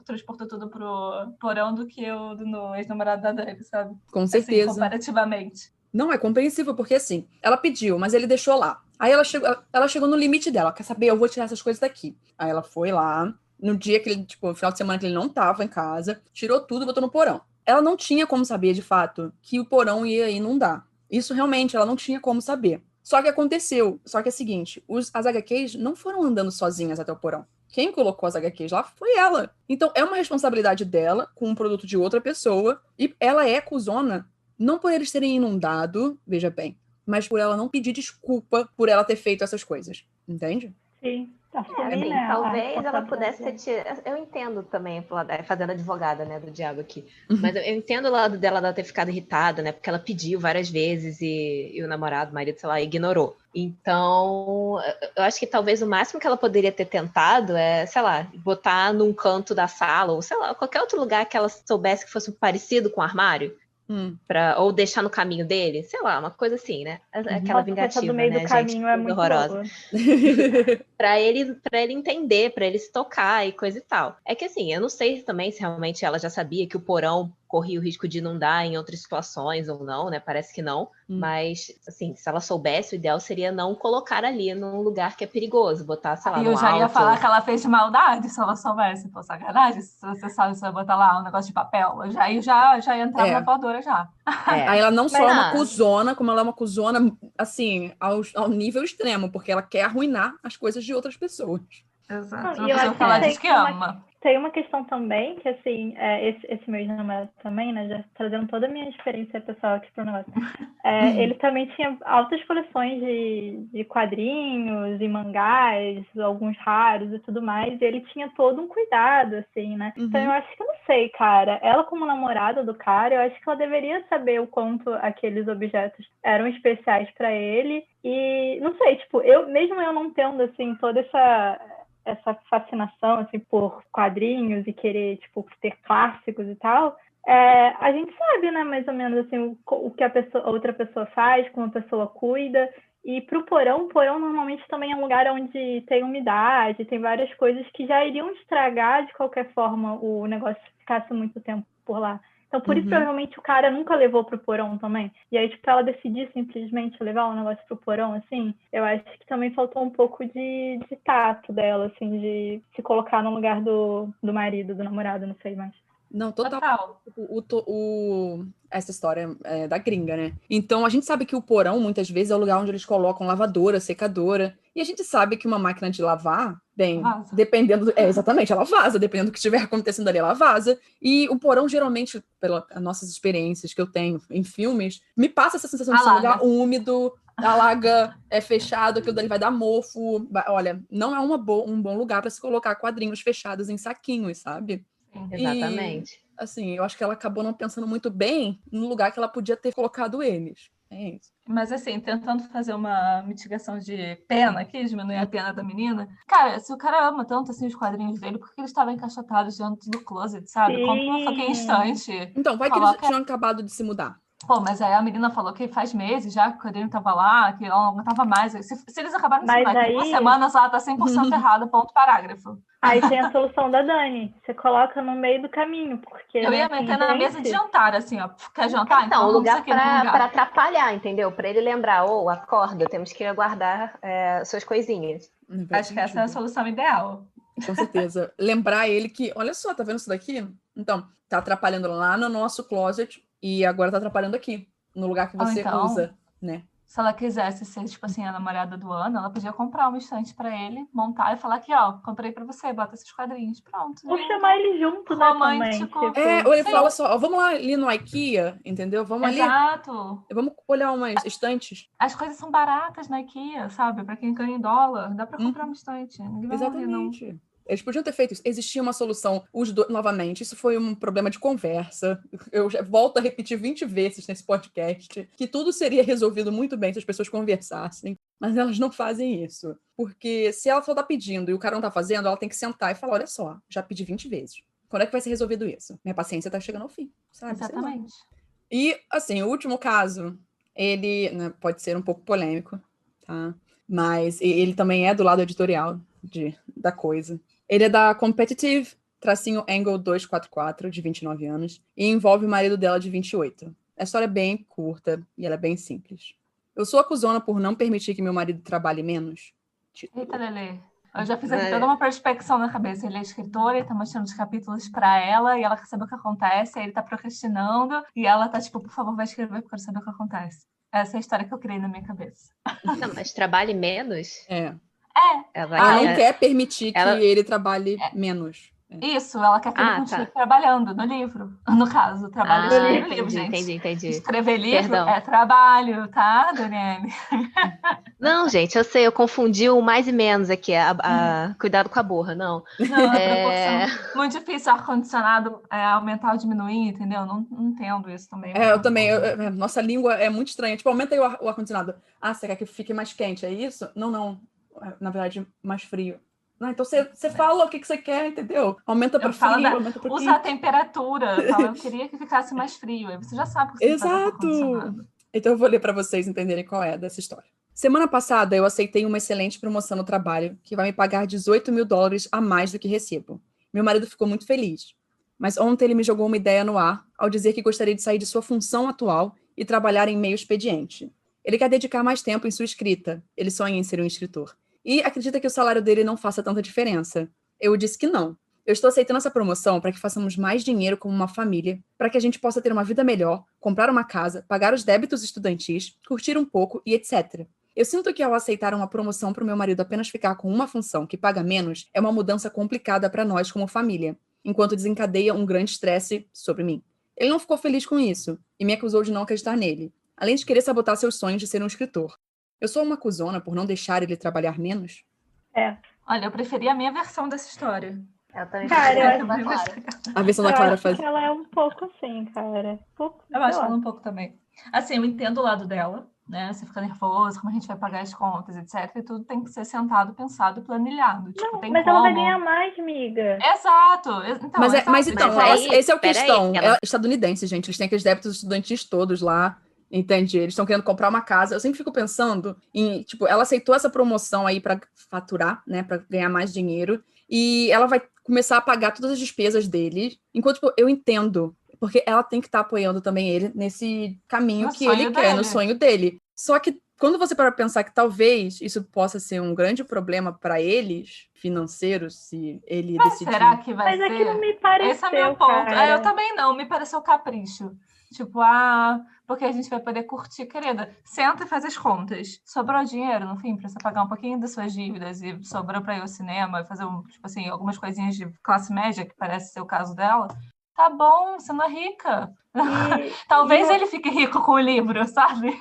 transportou tudo pro porão do que no ex-namorado da Dani, sabe? Com certeza. Assim, comparativamente. Não é compreensível, porque assim, ela pediu, mas ele deixou lá. Aí ela chegou no limite dela. Quer saber? Eu vou tirar essas coisas daqui. Aí ela foi lá, no dia que ele, tipo, no final de semana que ele não tava em casa, tirou tudo e botou no porão. Ela não tinha como saber, de fato, que o porão ia inundar. Isso realmente, ela não tinha como saber. Só que aconteceu. Só que é o seguinte, as HQs não foram andando sozinhas até o porão. Quem colocou as HQs lá foi ela. Então, é uma responsabilidade dela com um produto de outra pessoa. E ela é cuzona, não por eles terem inundado, veja bem, mas por ela não pedir desculpa por ela ter feito essas coisas. Entende? Sim. Assim, talvez ela pudesse ter tirado. Eu entendo também, fazendo advogada, né, do diabo aqui. Mas eu entendo o lado dela ter ficado irritada, né? Porque ela pediu várias vezes e o namorado, o marido, sei lá, ignorou. Então, eu acho que talvez o máximo que ela poderia ter tentado é, sei lá, botar num canto da sala, ou sei lá, qualquer outro lugar que ela soubesse que fosse parecido com o armário. Ou deixar no caminho dele, sei lá, uma coisa assim, né? Aquela vingativa, do meio né, do caminho gente? é muito horrorosa. Pra ele entender, pra ele se tocar e coisa e tal. É que assim, eu não sei também se realmente ela já sabia que o porão corria o risco de inundar em outras situações ou não, né? Parece que não. Mas, assim, se ela soubesse, o ideal seria não colocar ali num lugar que é perigoso, botar, sei lá, no alto. Eu já ia falar que ela fez de maldade, se ela soubesse, pô, sacanagem. Se você sabe, você vai botar lá um negócio de papel. Eu já ia entrar na voadora já. Aí ela não só é uma cuzona, como ela é uma cuzona, assim, ao nível extremo, porque ela quer arruinar as coisas de outras pessoas. Exato. E eu acho que ela diz que ama. Tem uma questão também, que assim, esse meu namorado também, né, já trazendo toda a minha experiência pessoal aqui pro negócio, ele também tinha altas coleções de quadrinhos e mangás, alguns raros e tudo mais, e ele tinha todo um cuidado, assim, né? Então eu acho que eu não sei, cara, ela como namorada do cara, eu acho que ela deveria saber o quanto aqueles objetos eram especiais para ele, e não sei, tipo, mesmo eu não tendo, assim, toda essa fascinação assim, por quadrinhos e querer tipo, ter clássicos e tal, a gente sabe, né, mais ou menos assim, o que a outra pessoa faz, como a pessoa cuida. E para o porão normalmente também é um lugar onde tem umidade, tem várias coisas que já iriam estragar de qualquer forma o negócio se ficasse muito tempo por lá. Então, por isso, provavelmente, o cara nunca levou pro porão também. E aí, tipo, ela decidir simplesmente levar um negócio pro porão, assim, eu acho que também faltou um pouco de tato dela, assim, de se colocar no lugar do marido, do namorado, não sei mais. Não, total. Essa história é da gringa, né? Então, a gente sabe que o porão, muitas vezes, é o lugar onde eles colocam lavadora, secadora. E a gente sabe que uma máquina de lavar, bem, vaza. Dependendo... exatamente, ela vaza. Dependendo do que estiver acontecendo ali, ela vaza. E o porão, geralmente, pelas nossas experiências que eu tenho em filmes, me passa essa sensação de ser um lugar úmido, alaga, é fechado, aquilo dali vai dar mofo. Olha, não é um bom lugar para se colocar quadrinhos fechados em saquinhos, sabe? Exatamente. E, assim, eu acho que ela acabou não pensando muito bem no lugar que ela podia ter colocado eles. É isso. Mas, assim, tentando fazer uma mitigação de pena aqui, diminuir a pena da menina. Cara, se o cara ama tanto, assim, os quadrinhos dele, por que eles estavam encaixotados dentro do closet, sabe? Compra uma fucking estante. Então, vai que eles tinham acabado de se mudar. Pô, mas aí a menina falou que faz meses já que o quadrinho tava lá, que ela não aguentava mais. Se eles acabaram de se mudar, em 2 semanas ela tá 100% errada, ponto parágrafo. Aí tem a solução da Dani. Você coloca no meio do caminho, porque... Eu ia meter na mesa de jantar, assim, ó. Quer jantar? Então, o lugar para atrapalhar, entendeu? Para ele lembrar, acorda, temos que guardar suas coisinhas. Acho que essa é a solução ideal. Com certeza. Lembrar ele que, olha só, tá vendo isso daqui? Então, tá atrapalhando lá no nosso closet e agora tá atrapalhando aqui, no lugar que você usa, né? Se ela quisesse ser, tipo assim, a namorada do ano, ela podia comprar uma estante pra ele, montar e falar aqui, ó, comprei pra você, bota esses quadrinhos, pronto. Ou chamar ele junto, romântico. Né, também. Ou ele fala só, ó, vamos lá ali no IKEA, entendeu? Vamos ali. Exato. Vamos olhar umas estantes. As coisas são baratas na IKEA, sabe? Pra quem ganha em dólar, dá pra comprar uma estante. Ninguém vai morrer, não. Eles podiam ter feito isso. Existia uma solução, novamente, isso foi um problema de conversa. Eu já volto a repetir 20 vezes nesse podcast, que tudo seria resolvido muito bem se as pessoas conversassem, mas elas não fazem isso. Porque se ela só tá pedindo e o cara não tá fazendo, ela tem que sentar e falar, olha só, já pedi 20 vezes. Quando é que vai ser resolvido isso? Minha paciência tá chegando ao fim, sabe? Exatamente. E, assim, o último caso, ele, né, pode ser um pouco polêmico, tá? Mas ele também é do lado editorial da coisa. Ele é da Competitive, _Angle 244, de 29 anos, e envolve o marido dela de 28. A história é bem curta e ela é bem simples. Eu sou a cuzona por não permitir que meu marido trabalhe menos. Eita, Lelê. Eu já fiz aqui toda uma prospecção na cabeça. Ele é escritor, ele tá mostrando os capítulos pra ela, e ela quer saber o que acontece, aí ele tá procrastinando, e ela tá tipo, por favor, vai escrever, porque eu quero saber o que acontece. Essa é a história que eu criei na minha cabeça. Não, mas trabalhe menos? É. Ela não quer permitir que ela- ele trabalhe menos. Isso, ela quer que ele continue trabalhando no livro. No caso, trabalho no livro, gente. Entendi. Escrever livro Perdão. é trabalho, tá, Daniele? Não, gente, eu sei, eu confundi o mais e menos aqui, cuidado com a borra, não. Não, é muito difícil o ar-condicionado aumentar ou diminuir, entendeu? Não entendo isso também. Eu também. Nossa língua é muito estranha. Tipo, aumenta aí o ar-condicionado. Ah, você quer que fique mais quente, é isso? Não. Na verdade, mais frio. Não, então você fala o que você quer, entendeu? Aumenta para frio, aumenta para quente. Usa a temperatura. Fala, eu queria que ficasse mais frio. Aí você já sabe o que você faz com o ar-condicionado. Então eu vou ler para vocês entenderem qual é dessa história. Semana passada, eu aceitei uma excelente promoção no trabalho, que vai me pagar $18 mil a mais do que recebo. Meu marido ficou muito feliz. Mas ontem ele me jogou uma ideia no ar, ao dizer que gostaria de sair de sua função atual e trabalhar em meio expediente. Ele quer dedicar mais tempo em sua escrita. Ele sonha em ser um escritor. E acredita que o salário dele não faça tanta diferença. Eu disse que não. Eu estou aceitando essa promoção para que façamos mais dinheiro como uma família, para que a gente possa ter uma vida melhor, comprar uma casa, pagar os débitos estudantis, curtir um pouco e etc. Eu sinto que ao aceitar uma promoção para o meu marido apenas ficar com uma função que paga menos, é uma mudança complicada para nós como família, enquanto desencadeia um grande estresse sobre mim. Ele não ficou feliz com isso e me acusou de não acreditar nele, além de querer sabotar seus sonhos de ser um escritor. Eu sou uma cuzona por não deixar ele trabalhar menos? Olha, eu preferi a minha versão dessa história. Eu também Cara, eu da Clara. A versão da Clara faz... que ela é um pouco assim, cara. Eu acho ela um pouco também. Assim, eu entendo o lado dela, né? Você fica nervoso, como a gente vai pagar as contas, etc. E tudo tem que ser sentado, pensado, planilhado. Tipo, Não, mas ela vai ganhar mais, amiga. Exato. Então, mas essa é a questão. Aí, É estadunidense, gente. Eles têm aqueles débitos estudantis todos lá. Entende? Eles estão querendo comprar uma casa. Eu sempre fico pensando em, tipo, ela aceitou essa promoção aí para faturar, né? Para ganhar mais dinheiro. E ela vai começar a pagar todas as despesas dele. Enquanto, tipo, eu entendo. Porque ela tem que estar apoiando também ele nesse caminho que ele quer, no sonho dele. Só que quando você para pensar que talvez isso possa ser um grande problema para eles, financeiro, se ele decidir... Será que vai ser? Mas é que não me pareceu, esse é meu ponto. Eu também não, me pareceu capricho. Tipo, porque a gente vai poder curtir, querida. Senta e faz as contas. Sobrou dinheiro, no fim, pra você pagar um pouquinho das suas dívidas e sobrou pra ir ao cinema e fazer, tipo assim, algumas coisinhas de classe média, que parece ser o caso dela. Tá bom, você não é rica. Talvez ele fique rico com o livro, sabe?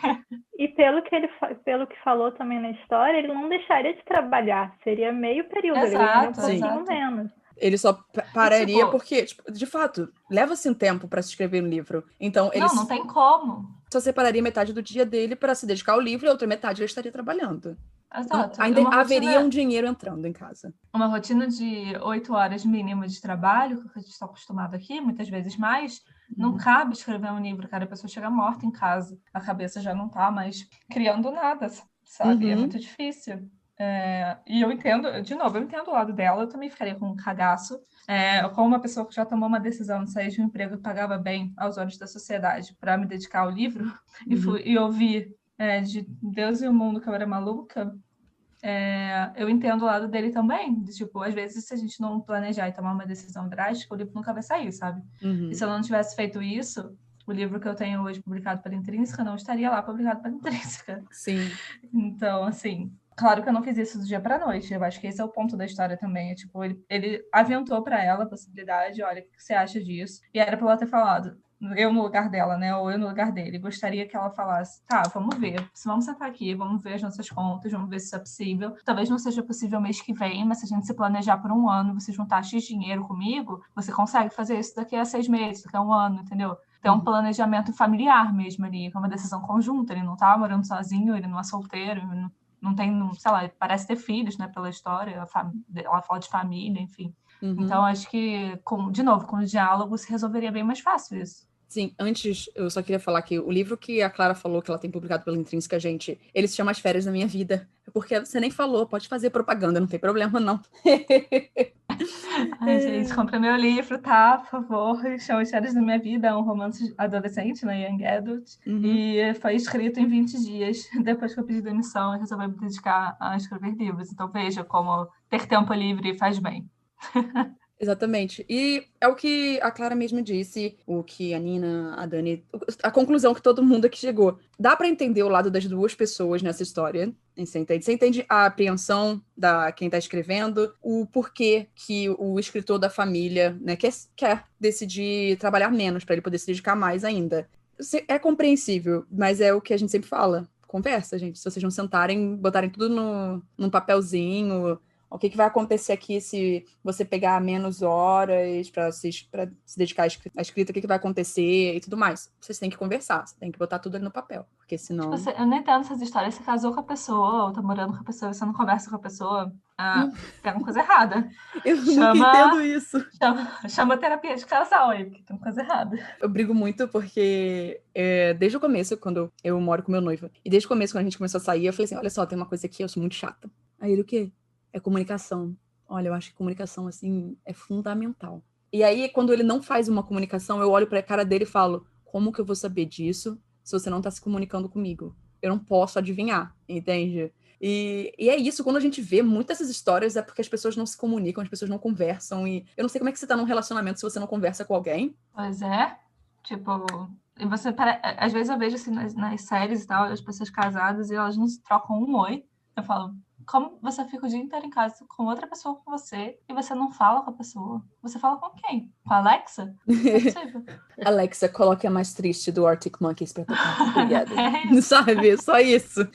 E pelo que falou também na história, ele não deixaria de trabalhar. Seria meio período, ele ganharia um pouquinho menos. Ele só pararia porque, tipo, de fato, leva-se um tempo para se escrever um livro. Então, ele não tem como. Só separaria metade do dia dele para se dedicar ao livro e a outra metade ele estaria trabalhando. Exato. Então, ainda haveria um dinheiro entrando em casa. Uma rotina de 8 horas mínima de trabalho, que a gente está acostumado aqui, muitas vezes mais, não cabe escrever um livro, cara. A pessoa chega morta em casa, a cabeça já não tá mais criando nada, sabe? É muito difícil. E eu entendo, de novo, eu entendo o lado dela, eu também ficaria com um cagaço. Como uma pessoa que já tomou uma decisão de sair de um emprego que pagava bem aos olhos da sociedade para me dedicar ao livro e ouvir de Deus e o mundo que eu era maluca, eu entendo o lado dele também. Tipo, às vezes, se a gente não planejar e tomar uma decisão drástica, o livro nunca vai sair, sabe? E se eu não tivesse feito isso, o livro que eu tenho hoje publicado pela Intrínseca não estaria lá publicado pela Intrínseca. Sim. Então, assim, claro que eu não fiz isso do dia para a noite. Eu acho que esse é o ponto da história também. Tipo, ele aventou para ela a possibilidade, olha, o que você acha disso? E era para ela ter falado, eu no lugar dela, né? Ou eu no lugar dele. Gostaria que ela falasse, tá, vamos ver. Vamos sentar aqui, vamos ver as nossas contas, vamos ver se isso é possível. Talvez não seja possível mês que vem, mas se a gente se planejar por um ano, você juntar X dinheiro comigo, você consegue fazer isso daqui a 6 meses, daqui a um ano, entendeu? Tem um planejamento familiar mesmo ali, é uma decisão conjunta. Ele não tá morando sozinho, ele não é solteiro, não tem, sei lá, parece ter filhos, né, pela história, ela fala de família, enfim. Então, acho que, de novo, com o diálogo, se resolveria bem mais fácil isso. Sim, antes, eu só queria falar que o livro que a Clara falou, que ela tem publicado pela Intrínseca, gente, ele se chama As Férias da Minha Vida. É porque você nem falou, pode fazer propaganda, não tem problema, não. Ai, gente, compra meu livro, tá? Por favor. Chama Histórias da Minha Vida, é um romance adolescente, né? Young Adult. E foi escrito em 20 dias. Depois que eu pedi demissão, eu resolvi me dedicar a escrever livros. Então veja como ter tempo livre faz bem. Exatamente. E é o que a Clara mesmo disse, o que a Nina, a Dani, a conclusão que todo mundo aqui chegou. Dá pra entender o lado das duas pessoas nessa história. Você entende? Você entende a apreensão da quem tá escrevendo, o porquê que o escritor da família, né, quer decidir trabalhar menos pra ele poder se dedicar mais ainda. É compreensível, mas é o que a gente sempre fala. Conversa, gente. Se vocês não sentarem, botarem tudo num papelzinho, o que vai acontecer aqui se você pegar menos horas para se dedicar à escrita, o que vai acontecer e tudo mais. Vocês têm que conversar, você tem que botar tudo ali no papel, porque senão... Tipo, eu não entendo essas histórias. Você casou com a pessoa, ou tá morando com a pessoa, você não conversa com a pessoa, tem uma coisa errada. Eu nunca entendo isso. Chama terapia de casal aí, porque tem uma coisa errada. Eu brigo muito porque desde o começo, quando eu moro com meu noivo, e desde o começo, quando a gente começou a sair, eu falei assim, olha só, tem uma coisa aqui, eu sou muito chata. Aí ele, o quê? É comunicação. Olha, eu acho que comunicação, assim, é fundamental. E aí, quando ele não faz uma comunicação, eu olho pra cara dele e falo, como que eu vou saber disso se você não tá se comunicando comigo? Eu não posso adivinhar, entende? E é isso, quando a gente vê muitas dessas histórias, é porque as pessoas não se comunicam, as pessoas não conversam, e eu não sei como é que você tá num relacionamento se você não conversa com alguém. Pois é, tipo... E você, às vezes eu vejo assim nas séries e tal, as pessoas casadas e elas não se trocam um oi. Eu falo, como você fica o dia inteiro em casa com outra pessoa com você e você não fala com a pessoa? Você fala com quem? Com a Alexa? Não é possível. Alexa, coloque a mais triste do Arctic Monkeys pra tocar. Obrigada. É isso. Sabe? Só isso.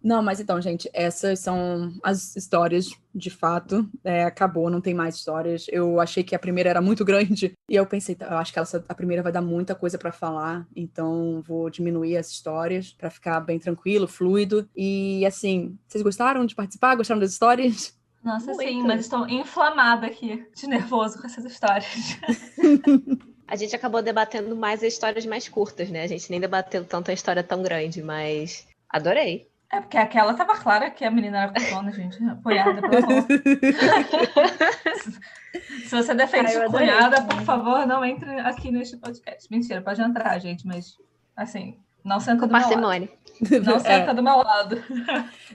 Não, mas então, gente, essas são as histórias, de fato. Acabou, não tem mais histórias. Eu achei que a primeira era muito grande e eu pensei, eu acho que a primeira vai dar muita coisa pra falar, então vou diminuir as histórias pra ficar bem tranquilo, fluido. E assim, vocês gostaram de participar? Gostaram das histórias? Nossa, Muito. sim, mas estou inflamada aqui, de nervoso com essas histórias. A gente acabou debatendo mais as histórias mais curtas, né? A gente nem debateu tanto a história tão grande, mas adorei. É porque aquela tava clara que a menina era cuzona, gente. Apoiada, pelo amor. Se você defende cunhada, por favor, não entre aqui neste podcast. Mentira, pode entrar, gente, mas assim, não senta do meu lado. Não senta do meu lado.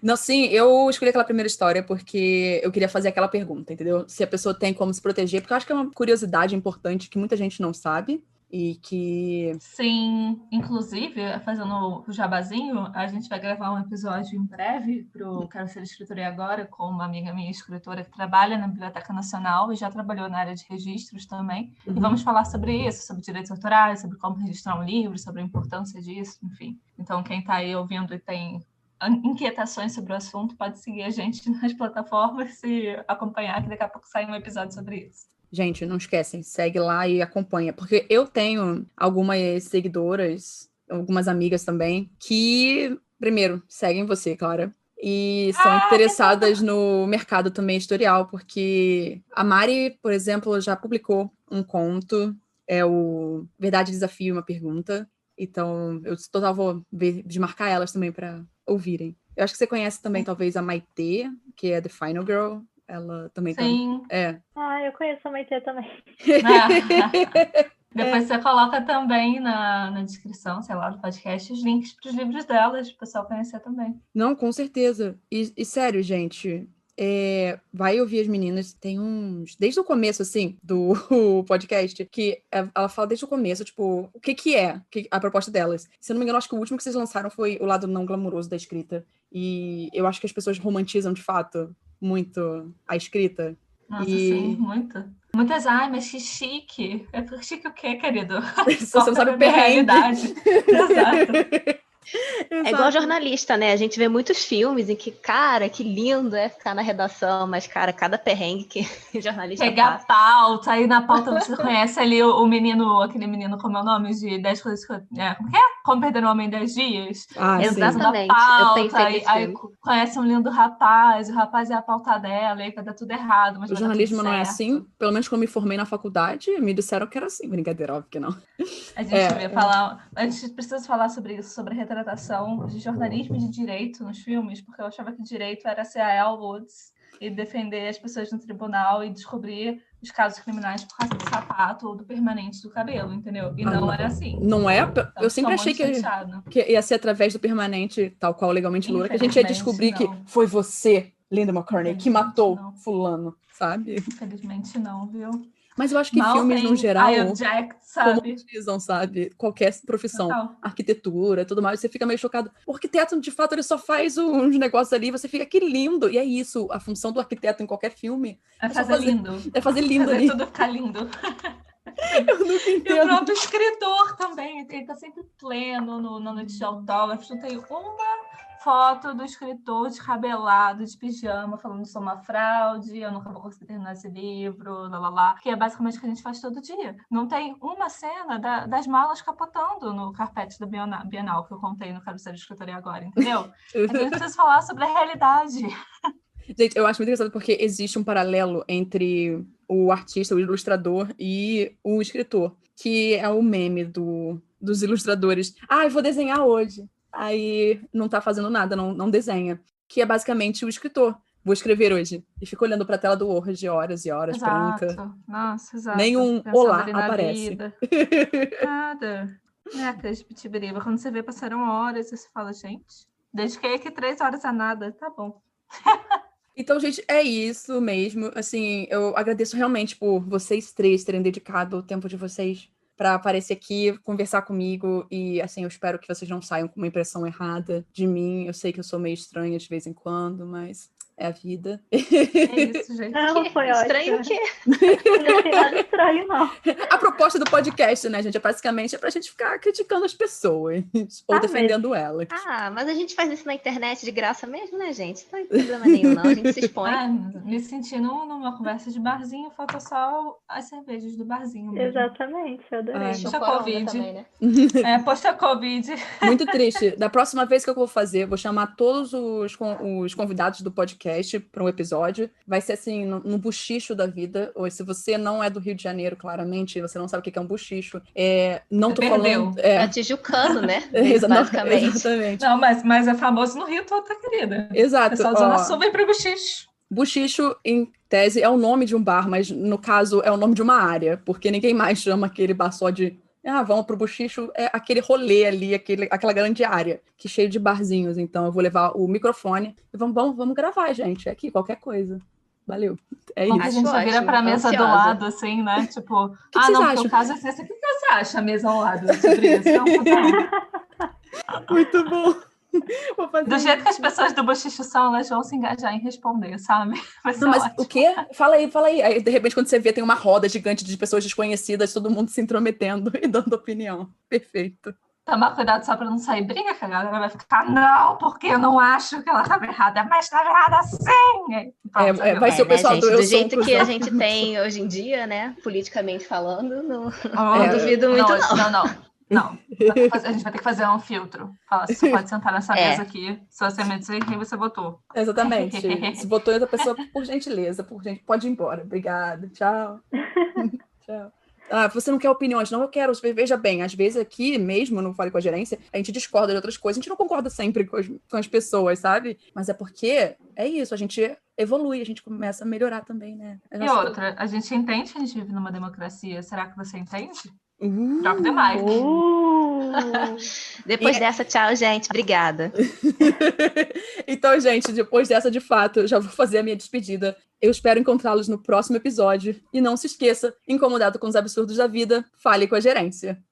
Não, sim, eu escolhi aquela primeira história porque eu queria fazer aquela pergunta, entendeu? Se a pessoa tem como se proteger, porque eu acho que é uma curiosidade importante que muita gente não sabe. E que... Sim, inclusive, fazendo o jabazinho, a gente vai gravar um episódio em breve pro Quero Ser Escritora e Agora, com uma amiga minha escritora que trabalha na Biblioteca Nacional e já trabalhou na área de registros também. E vamos falar sobre isso, sobre direitos autorais, sobre como registrar um livro, sobre a importância disso, enfim. Então, quem está aí ouvindo e tem inquietações sobre o assunto, pode seguir a gente nas plataformas e acompanhar, que daqui a pouco sai um episódio sobre isso. Gente, não esquecem, segue lá e acompanha. Porque eu tenho algumas seguidoras, algumas amigas também, que, primeiro, seguem você, Clara. E são interessadas no mercado também editorial, porque a Mari, por exemplo, já publicou um conto, é o Verdade, Desafio e uma Pergunta. Então, eu total vou desmarcar elas também para ouvirem. Eu acho que você conhece também, talvez, a Maitê, que é The Final Girl. Ela também Sim. Eu conheço a Maitê também. Depois você coloca também na descrição, sei lá, do podcast, os links para os livros delas, para o pessoal conhecer também. Não, com certeza. E sério, gente, vai ouvir as meninas, tem uns... Desde o começo, assim, do podcast, que ela fala desde o começo, tipo, o que é a proposta delas. Se eu não me engano, acho que o último que vocês lançaram foi o lado não glamouroso da escrita. E eu acho que as pessoas romantizam, de fato, muito a escrita. Nossa, sim, muito. Muitas, mas que chique. Chique o quê, querido? Se você não sabe o perrengue. Exato. É igual jornalista, né? A gente vê muitos filmes em que, cara, que lindo é ficar na redação, mas, cara, cada perrengue que o jornalista pegar passa. pauta, aí na pauta você conhece ali o menino, aquele menino, como é o nome, de 10 coisas que como que é? Como Perder um Homem em 10 Dias. Exatamente. Pauta, eu pensei nesse aí filme. conhece um lindo rapaz, o rapaz é a pauta dela, aí vai dar tudo errado, mas o jornalismo não é assim, pelo menos quando eu me formei na faculdade, me disseram que era assim, brincadeira, óbvio que não. A gente precisa falar sobre isso, sobre a retratação de jornalismo e de direito nos filmes, porque eu achava que direito era ser a Elle Woods e defender as pessoas no tribunal e descobrir os casos criminais por causa do sapato ou do permanente do cabelo, entendeu? E não é assim. Não é? Então, Eu sempre achei que ia ser através do permanente, tal qual Legalmente Loura, que a gente ia descobrir que foi você, Linda McCartney, que matou fulano, sabe? Infelizmente não, viu? Mas eu acho que filmes, no geral, Jack, sabe? romantizam, sabe? Qualquer profissão. Total. Arquitetura, tudo mais, você fica meio chocado. O arquiteto, de fato, ele só faz uns negócios ali, você fica, que lindo. E é isso, a função do arquiteto em qualquer filme. É fazer lindo. É fazer lindo ali. Tudo ficar lindo. Eu nunca entendo. E o próprio escritor também, ele tá sempre pleno na noite de autógrafo. Não tem uma foto do escritor descabelado, de pijama, falando sou uma fraude, eu nunca vou conseguir terminar esse livro, que é basicamente o que a gente faz todo dia. Não tem uma cena das malas capotando no carpete do Bienal, que eu contei no Quero Ser Escritora agora, entendeu? A gente precisa falar sobre a realidade. Gente, eu acho muito engraçado porque existe um paralelo entre o artista, o ilustrador e o escritor, que é o meme dos ilustradores. Eu vou desenhar hoje. Aí não tá fazendo nada, não desenha. Que é basicamente o escritor. Vou escrever hoje. E fica olhando pra tela do Word horas e horas, brinca. Nossa, exato. Nenhum olá aparece. Nada. Necas de pitibiriba. Quando você vê, passaram horas e você fala, gente, dediquei aqui 3 horas a nada. Tá bom. Então, gente, é isso mesmo. Assim, eu agradeço realmente por vocês 3 terem dedicado o tempo de vocês para aparecer aqui, conversar comigo. E, assim, eu espero que vocês não saiam com uma impressão errada de mim. Eu sei que eu sou meio estranha de vez em quando, mas é a vida. É isso, gente. Não, foi Estranho ótimo. o quê? Não tem nada estranho, não. A proposta do podcast, né, gente, basicamente pra gente ficar criticando as pessoas ou defendendo elas. Mas a gente faz isso na internet de graça mesmo, né, gente? Não tem problema nenhum, não. A gente se expõe. Me sentindo numa conversa de barzinho, falta só as cervejas do barzinho mesmo. Exatamente, eu adorei. Post-Covid. Também, né? Post-Covid. Muito triste. Da próxima vez que eu vou fazer, vou chamar todos os convidados do podcast para um episódio. Vai ser assim, no buchicho da vida. Ou se você não é do Rio de Janeiro, claramente, você não sabe o que é um buchicho. Não Você tô perdeu. falando. É tijucano, né? Basicamente. Exatamente. Não, mas é famoso no Rio toda, querida. Exato. O pessoal da Zona Sul vem pro buchicho. Buchicho, em tese, é o nome de um bar, mas no caso é o nome de uma área, porque ninguém mais chama aquele bar só de vamos pro buchicho, é aquele rolê ali, aquela grande área, que é cheio de barzinhos. Então eu vou levar o microfone e vamos gravar, gente, aqui, qualquer coisa. Valeu. É isso. A gente já vira pra mesa do lado, assim, né? Tipo, que vocês acham? Porque o caso é esse. O que você acha, a mesa ao lado, sobre isso? Muito bom. Do jeito que as pessoas do bochicho são, elas vão se engajar em responder, sabe? Mas o quê? Fala aí. Aí, de repente, quando você vê, tem uma roda gigante de pessoas desconhecidas, todo mundo se intrometendo e dando opinião. Perfeito. Tomar cuidado só pra não sair briga, que a galera vai ficar, não, porque eu não acho que ela estava errada, mas estava errada sim! Vai ser o pessoal do jeito que a gente tem hoje em dia, né? Politicamente falando, não duvido muito, não. A gente vai ter que fazer um filtro. Fala, você só pode sentar nessa mesa aqui se você me dizer quem você votou. Exatamente. Se votou outra pessoa, por gentileza, pode ir embora. Obrigada. Tchau. Tchau. Você não quer opiniões? Não, eu quero. Veja bem, às vezes aqui mesmo, no Fale com a Gerência, a gente discorda de outras coisas. A gente não concorda sempre com as pessoas, sabe? Mas é porque é isso, a gente evolui, a gente começa a melhorar também, né? E outra, a gente entende que a gente vive numa democracia. Será que você entende? Drop the mic. Depois dessa, tchau, gente. Obrigada. Então, gente, depois dessa, de fato, eu já vou fazer a minha despedida. Eu espero encontrá-los no próximo episódio. E não se esqueça, incomodado com os absurdos da vida, fale com a gerência.